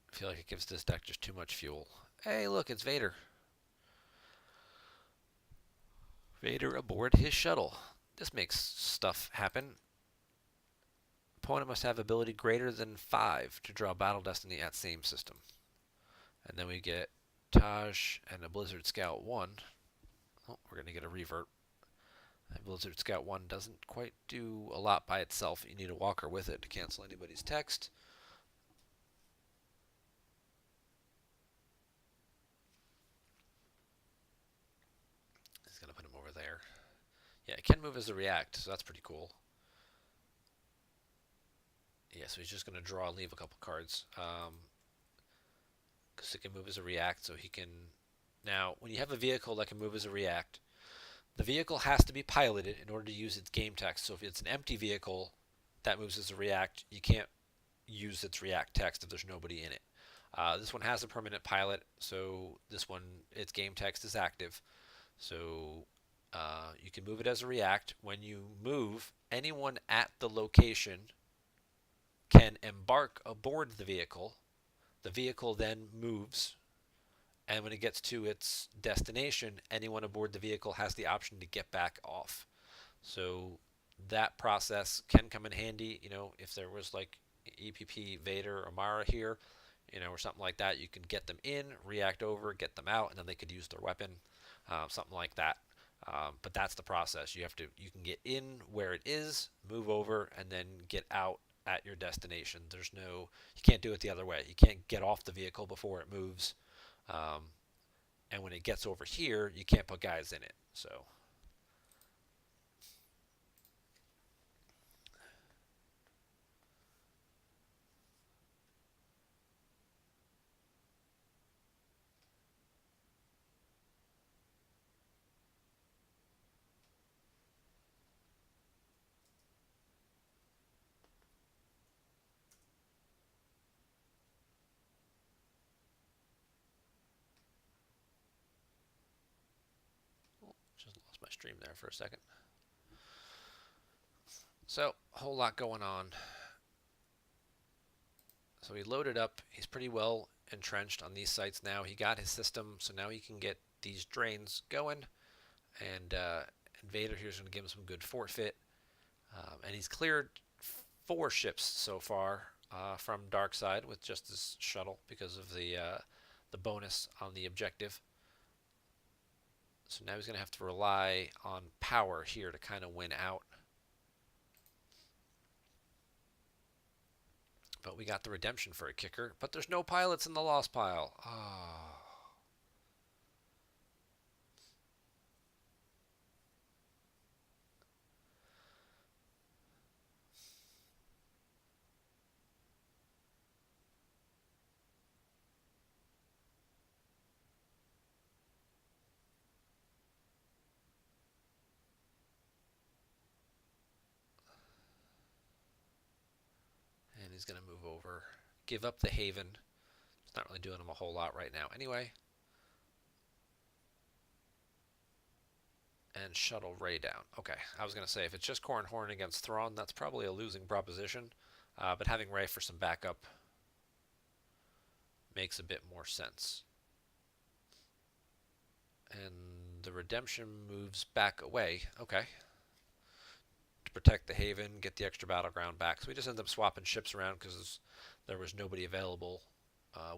I feel like it gives this deck just too much fuel. Hey, look, it's Vader. Vader aboard his shuttle. This makes stuff happen. Opponent must have ability greater than 5 to draw Battle Destiny at same system. And then we get Taj and a Blizzard Scout 1. Oh, we're going to get a revert. And Blizzard Scout 1 doesn't quite do a lot by itself. You need a walker with it to cancel anybody's text. He's going to put him over there. Yeah, it can move as a react, so that's pretty cool. Yeah, so he's just going to draw and leave a couple cards. Because it can move as a react, so he can... Now, when you have a vehicle that can move as a react, the vehicle has to be piloted in order to use its game text. So if it's an empty vehicle that moves as a react, you can't use its react text if there's nobody in it. This one has a permanent pilot, so this one, its game text is active. So you can move it as a react. When you move, anyone at the location can embark aboard the vehicle. The vehicle then moves, and when it gets to its destination, anyone aboard the vehicle has the option to get back off. So that process can come in handy, you know, if there was like EPP, Vader, or Mara here, you know, or something like that. You can get them in, react over, get them out, and then they could use their weapon, something like that. But that's the process. You can get in where it is, move over, and then get out at your destination. You can't do it the other way. You can't get off the vehicle before it moves. And when it gets over here, you can't put guys in it. So just lost my stream there for a second. So, a whole lot going on. So he loaded up. He's pretty well entrenched on these sites now. He got his system, so now he can get these drains going. And Vader here's going to give him some good forfeit. And he's cleared 4 ships so far from Darkside with just his shuttle because of the bonus on the objective. So now he's going to have to rely on power here to kind of win out. But we got the redemption for a kicker. But there's no pilots in the lost pile. Oh. he's going to move over, give up the Haven. It's not really doing him a whole lot right now anyway. And shuttle Ray down. Okay, I was going to say, if it's just Corn Horn against Thrawn, that's probably a losing proposition. But having Ray for some backup makes a bit more sense. And the Redemption moves back away. Okay. To protect the Haven, get the extra battleground back. So we just end up swapping ships around because there was nobody available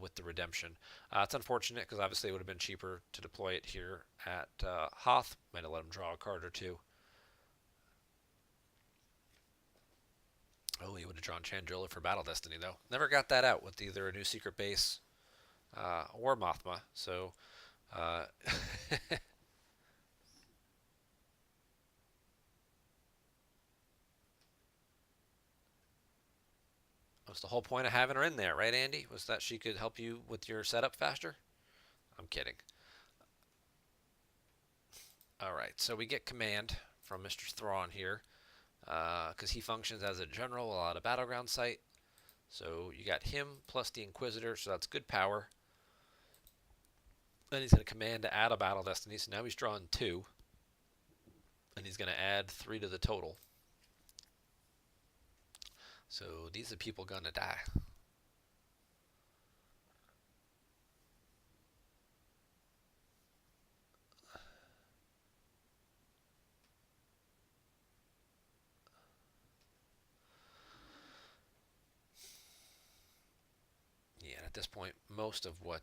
with the Redemption. It's unfortunate because obviously it would have been cheaper to deploy it here at Hoth. Might have let him draw a card or two. Oh, he would have drawn Chandrila for Battle Destiny, though. Never got that out with either a new secret base or Mothma. So, was the whole point of having her in there, right, Andy? Was that she could help you with your setup faster? I'm kidding. All right, so we get command from Mr. Thrawn here because he functions as a general at a battleground site. So you got him plus the Inquisitor, so that's good power. Then he's going to command to add a Battle Destiny, so now he's drawing 2. And he's going to add 3 to the total. So these are people going to die. Yeah, at this point, most of what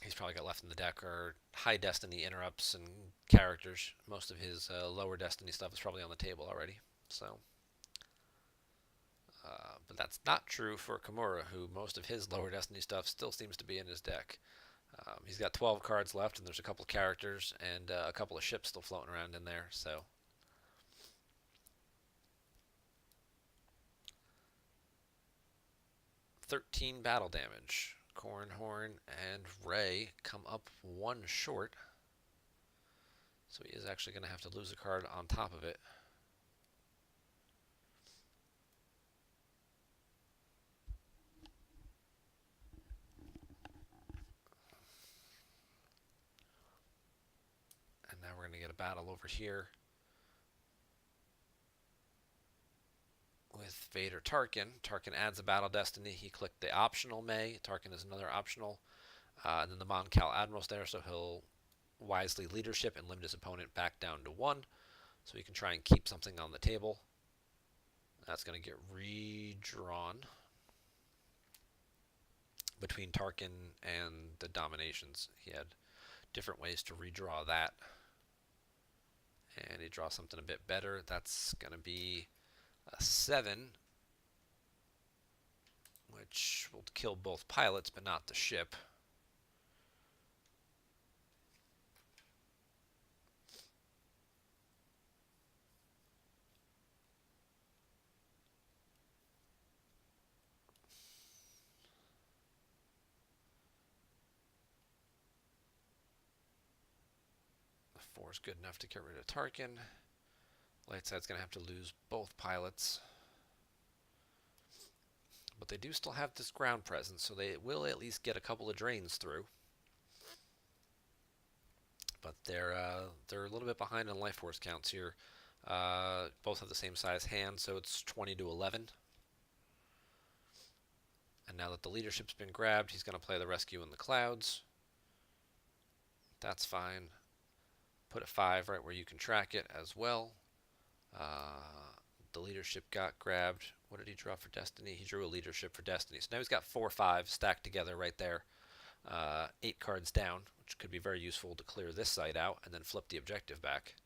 he's probably got left in the deck are high Destiny interrupts and characters. Most of his lower Destiny stuff is probably on the table already. So, but that's not true for Kimura, who most of his lower Destiny stuff still seems to be in his deck. He's got 12 cards left, and there's a couple of characters and a couple of ships still floating around in there. So, 13 battle damage. Cornhorn and Ray come up 1 short. So he is actually going to have to lose a card on top of it. And now we're going to get a battle over here with Vader Tarkin. Tarkin adds a Battle Destiny. He clicked the optional May. Tarkin is another optional. And then the Mon Cal Admiral's there, so he'll wisely leadership and limit his opponent back down to 1. So he can try and keep something on the table. That's going to get redrawn between Tarkin and the Dominations. He had different ways to redraw that. And he draws something a bit better. That's going to be a 7, which will kill both pilots, but not the ship. The 4 is good enough to get rid of Tarkin. Light side's going to have to lose both pilots. But they do still have this ground presence, so they will at least get a couple of drains through. But they're a little bit behind on life force counts here. Both have the same size hand, so it's 20 to 11. And now that the leadership's been grabbed, he's going to play the rescue in the clouds. That's fine. Put a 5 right where you can track it as well. The leadership got grabbed. What did he draw for Destiny? He drew a leadership for Destiny. So now he's got 4 5 stacked together right there. 8 cards down, which could be very useful to clear this side out and then flip the objective back.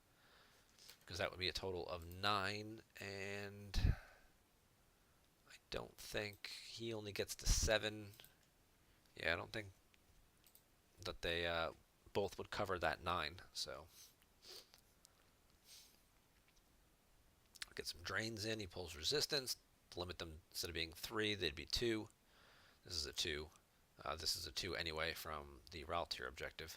Because that would be a total of 9, and I don't think he only gets to 7. Yeah, I don't think that they both would cover that 9, so get some drains in. He pulls resistance to limit them. Instead of being 3, they'd be 2. This is a 2. This is a 2 anyway from the Raltier objective.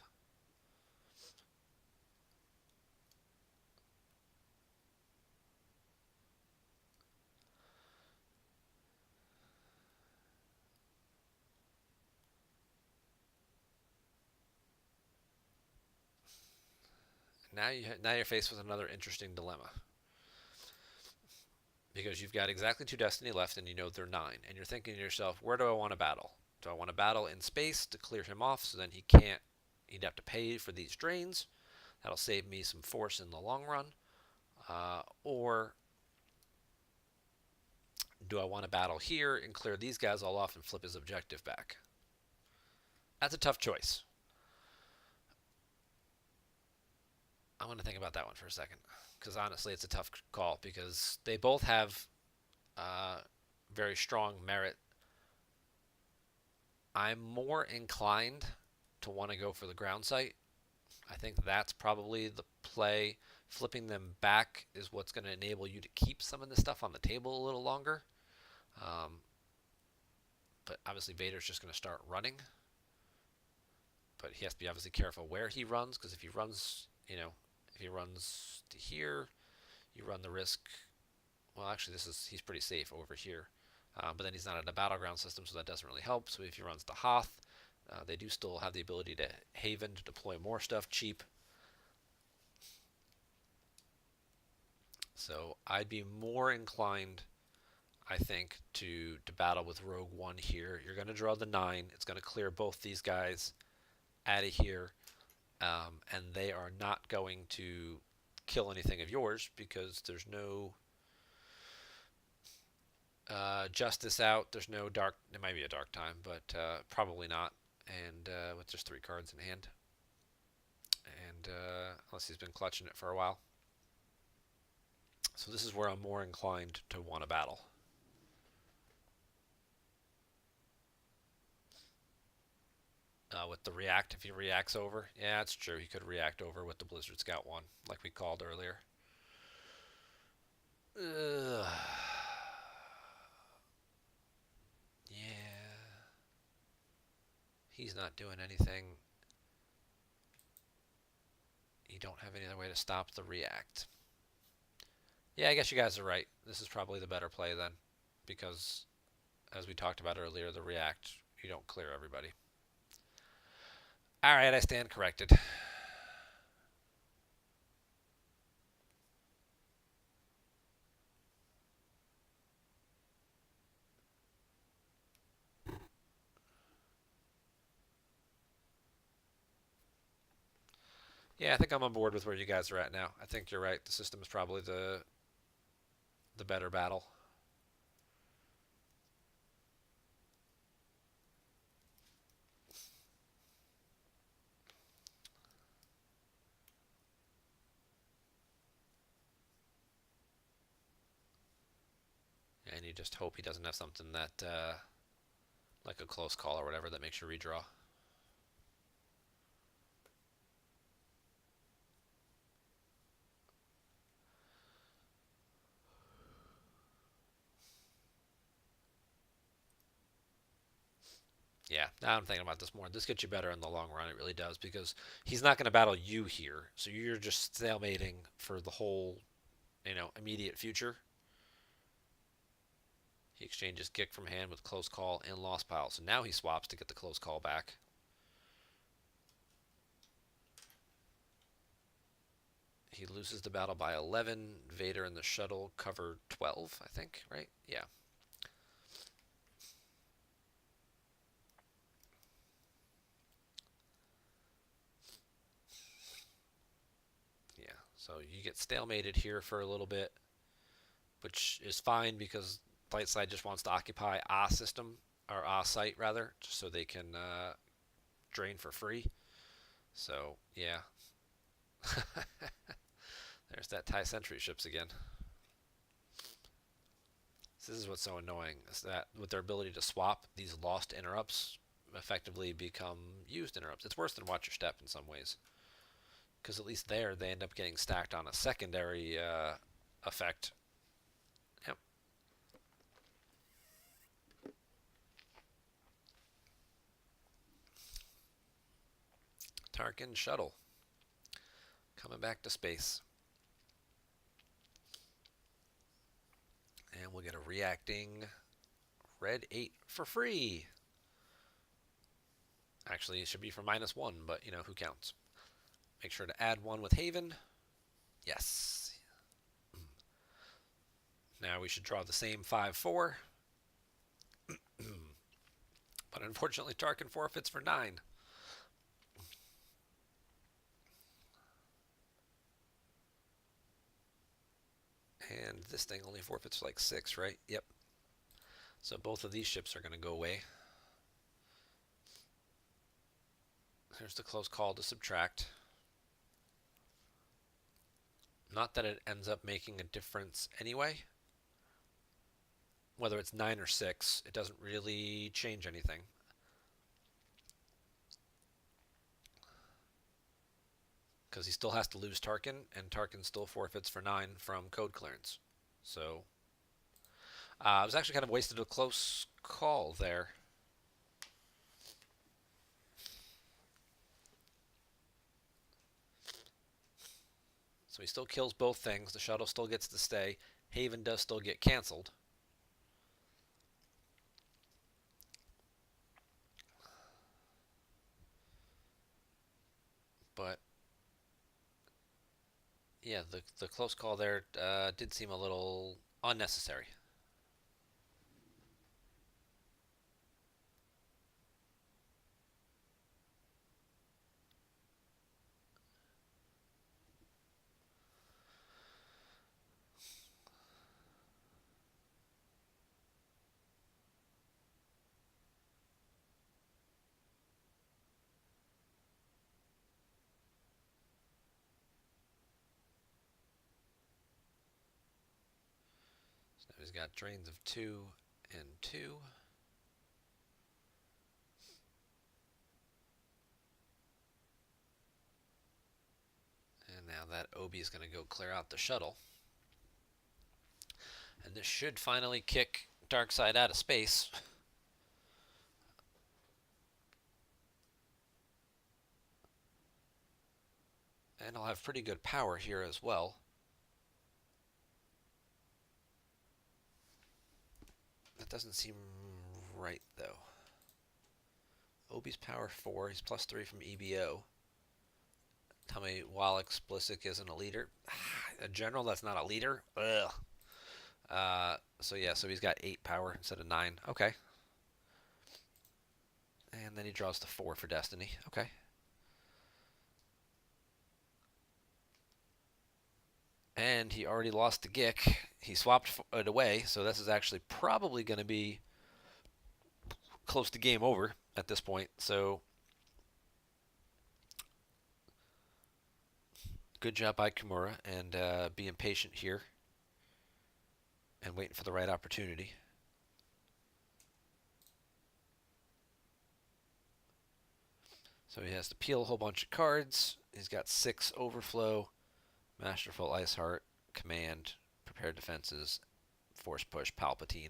now you're faced with another interesting dilemma because you've got exactly 2 destiny left, and you know they're 9, and you're thinking to yourself, where do I want to battle? Do I want to battle in space to clear him off so then he can't? He'd have to pay for these drains. That'll save me some force in the long run. Or do I want to battle here and clear these guys all off and flip his objective back? That's a tough choice. I'm going to think about that one for a second because honestly, it's a tough call because they both have uh, very strong merit. I'm more inclined to want to go for the ground sight. I think that's probably the play. Flipping them back is what's going to enable you to keep some of this stuff on the table a little longer. Um, but obviously Vader's just going to start running. But he has to be obviously careful where he runs because if he runs, if he runs to here, you run the risk. Well, actually, he's pretty safe over here. But then he's not in a battleground system, so that doesn't really help. So if he runs to Hoth, they do still have the ability to Haven to deploy more stuff cheap. So I'd be more inclined, I think, to battle with Rogue One here. You're going to draw the 9. It's going to clear both these guys out of here. And they are not going to kill anything of yours because there's no justice out. There's no dark. It might be a dark time, but probably not. And with just 3 cards in hand, and unless he's been clutching it for a while. So this is where I'm more inclined to want to battle. With the react, if he reacts over, yeah, it's true. He could react over with the Blizzard Scout 1, like we called earlier. Ugh. Yeah. He's not doing anything. You don't have any other way to stop the react. Yeah, I guess you guys are right. This is probably the better play then, because as we talked about earlier, the react, you don't clear everybody. All right, I stand corrected. Yeah, I think I'm on board with where you guys are at now. I think you're right. The system is probably the better battle. And you just hope he doesn't have something that, like a close call or whatever, that makes you redraw. Yeah, now I'm thinking about this more. This gets you better in the long run. It really does because he's not going to battle you here, so you're just stalemating for the whole, immediate future. He exchanges Gick from hand with close call and lost pile, so now he swaps to get the close call back. He loses the battle by 11. Vader and the shuttle cover 12, I think, right? Yeah. Yeah, so you get stalemated here for a little bit, which is fine because light side just wants to occupy a system, or a site rather, just so they can drain for free. So, yeah. There's that TIE Sentry ships again. This is what's so annoying, is that with their ability to swap, these lost interrupts effectively become used interrupts. It's worse than Watch Your Step in some ways. Because at least there, they end up getting stacked on a secondary effect. Yep. Tarkin Shuttle. Coming back to space. And we'll get a reacting red 8 for free. Actually, it should be for -1, but, who counts? Make sure to add one with Haven. Yes. Now we should draw the same 5-4. But unfortunately, Tarkin forfeits for 9. And this thing only forfeits like 6, right? Yep. So both of these ships are going to go away. Here's the close call to subtract. Not that it ends up making a difference anyway. Whether it's 9 or 6, it doesn't really change anything. Because he still has to lose Tarkin, and Tarkin still forfeits for 9 from code clearance. So, it was actually kind of wasted a close call there. So he still kills both things. The shuttle still gets to stay. Haven does still get canceled. But yeah, the close call there did seem a little unnecessary. So now he's got drains of 2 and 2. And now that Obi is going to go clear out the shuttle. And this should finally kick Darkseid out of space. And I'll have pretty good power here as well. That doesn't seem right, though. Obi's power 4. He's plus 3 from EBO. Tell me Wallach Blissik isn't a leader. A general that's not a leader? Ugh. So yeah, so he's got 8 power instead of 9. Okay. And then he draws the 4 for Destiny. Okay. And he already lost the Gick. He swapped it away, so this is actually probably going to be close to game over at this point. So good job by Kimura, and being patient here and waiting for the right opportunity. So he has to peel a whole bunch of cards. He's got 6 Overflow, Masterful Iceheart, Command, Prepared Defenses, Force Push, Palpatine.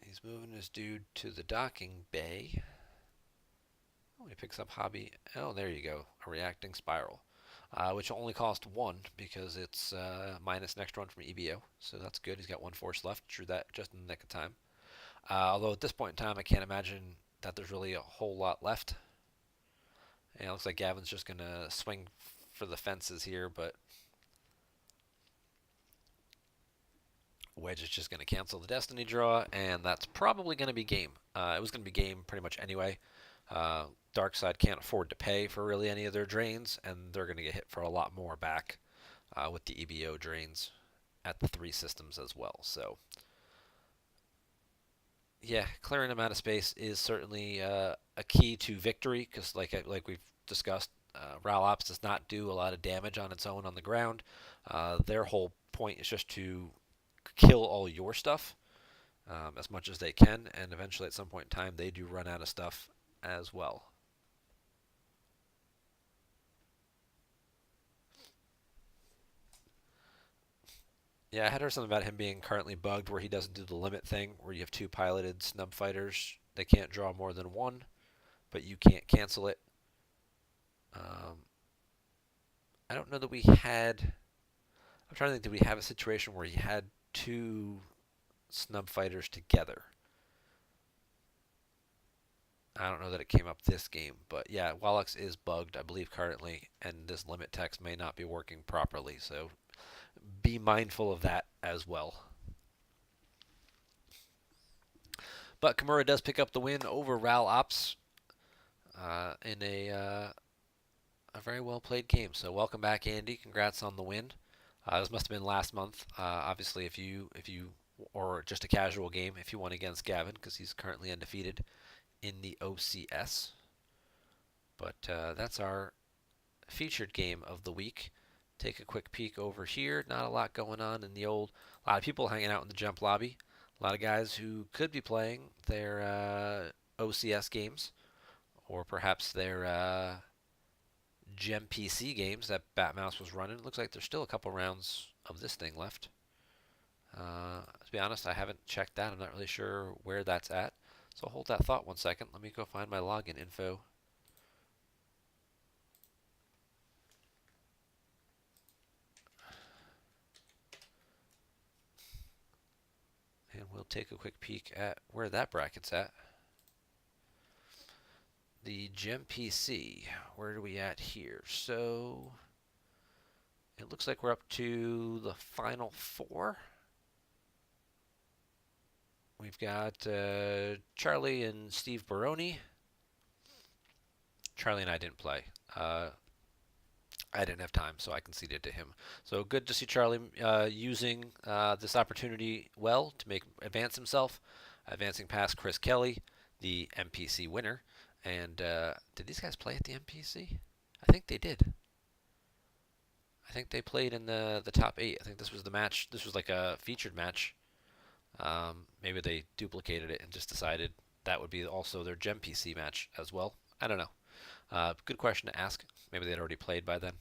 He's moving his dude to the docking bay. Oh, he picks up Hobby. Oh, there you go. A Reacting Spiral. Which will only cost 1 because it's minus next run from EBO. So that's good. He's got 1 force left. Drew that just in the nick of time. Although at this point in time, I can't imagine that there's really a whole lot left. And it looks like Gavin's just going to swing for the fences here, but Wedge is just going to cancel the Destiny draw, and that's probably going to be game. It was going to be game pretty much anyway. Darkseid can't afford to pay for really any of their drains, and they're going to get hit for a lot more back with the EBO drains at the 3 systems as well. So, yeah, clearing them out of space is certainly a key to victory because, like we've discussed, Ral Ops does not do a lot of damage on its own on the ground. Their whole point is just to kill all your stuff as much as they can, and eventually at some point in time they do run out of stuff as well. Yeah, I had heard something about him being currently bugged where he doesn't do the limit thing where you have 2 piloted snub fighters. They can't draw more than 1, but you can't cancel it. I don't know that we had... I'm trying to think, did we have a situation where he had 2 snub fighters together. I don't know that it came up this game, but yeah, Wallux is bugged, I believe, currently, and this limit text may not be working properly, so be mindful of that as well. But Kimura does pick up the win over Ral Ops in a very well played game. So welcome back, Andy. Congrats on the win. This must have been last month. Obviously, if you or just a casual game, if you won against Gavin, because he's currently undefeated in the OCS. But that's our featured game of the week. Take a quick peek over here. Not a lot going on in the old. A lot of people hanging out in the GEMP lobby. A lot of guys who could be playing their OCS games, or perhaps their GEM PC games that Batmouse was running. It looks like there's still a couple rounds of this thing left. To be honest, I haven't checked that. I'm not really sure where that's at. So hold that thought 1 second. Let me go find my login info. And we'll take a quick peek at where that bracket's at. The GEM PC. Where are we at here? So it looks like we're up to the final four. We've got Charlie and Steve Baroni. Charlie and I didn't play. I didn't have time, so I conceded to him. So good to see Charlie using this opportunity well to advance himself, advancing past Chris Kelly, the MPC winner. And did these guys play at the MPC? I think they did. I think they played in the top 8. I think this was the match. This was like a featured match. Maybe they duplicated it and just decided that would be also their GEM PC match as well. I don't know. Good question to ask. Maybe they'd already played by then.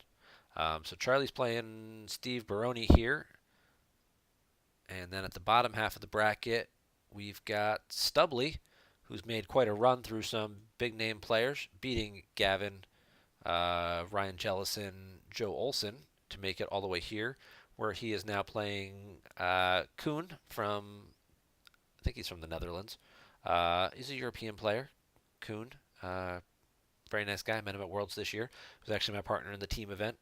So Charlie's playing Steve Baroni here. And then at the bottom half of the bracket, we've got Stubley, who's made quite a run through some big name players, beating Gavin, Ryan Jellison, Joe Olson to make it all the way here, where he is now playing Koen from, I think he's from the Netherlands. He's a European player, Koen. Very nice guy. I met him at Worlds this year. He was actually my partner in the team event,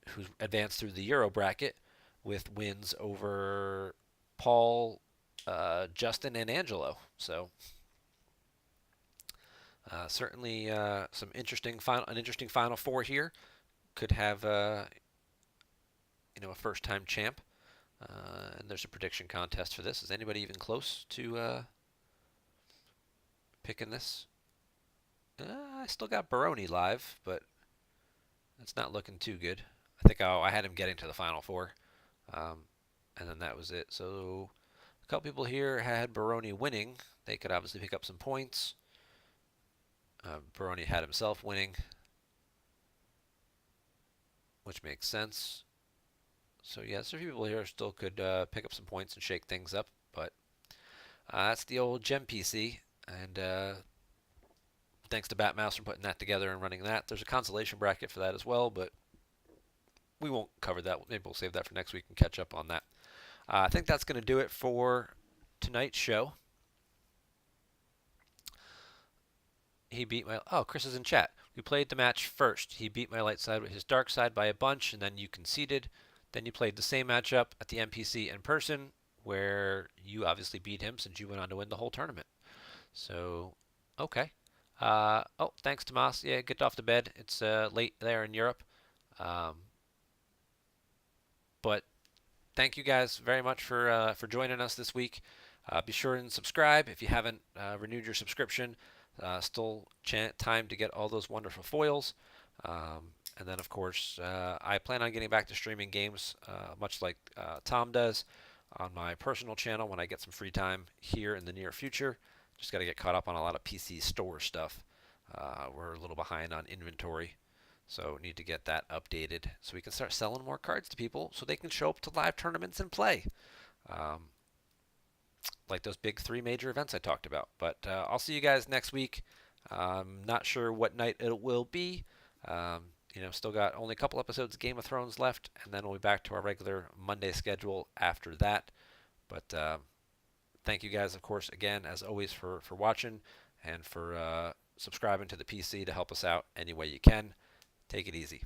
who's advanced through the Euro bracket with wins over Paul, Justin, and Angelo. So certainly some an interesting final four here. Could have a first-time champ. And there's a prediction contest for this. Is anybody even close to picking this? I still got Baroni live, but it's not looking too good. I think I had him getting to the final four, and then that was it. So a couple people here had Baroni winning. They could obviously pick up some points. Baroni had himself winning, which makes sense. So yeah, some people here still could pick up some points and shake things up, but that's the old GEM PC, and thanks to Batmouse for putting that together and running that. There's a consolation bracket for that as well, but we won't cover that. Maybe we'll save that for next week and catch up on that. I think that's going to do it for tonight's show. He beat my... Oh, Chris is in chat. We played the match first. He beat my light side with his dark side by a bunch, and then you conceded. Then you played the same matchup at the MPC in person, where you obviously beat him since you went on to win the whole tournament. So, okay. Thanks, Tomas. Yeah, get off the bed. It's late there in Europe. But thank you guys very much for joining us this week. Be sure and subscribe if you haven't renewed your subscription. Still time to get all those wonderful foils. And then, of course, I plan on getting back to streaming games, much like Tom does, on my personal channel when I get some free time here in the near future. Just got to get caught up on a lot of PC store stuff. We're a little behind on inventory, so need to get that updated so we can start selling more cards to people so they can show up to live tournaments and play. Like those big 3 major events I talked about. But I'll see you guys next week. Not sure what night it will be. Still got only a couple episodes of Game of Thrones left, and then we'll be back to our regular Monday schedule after that. But thank you guys, of course, again, as always, for watching and for subscribing to the PC to help us out any way you can. Take it easy.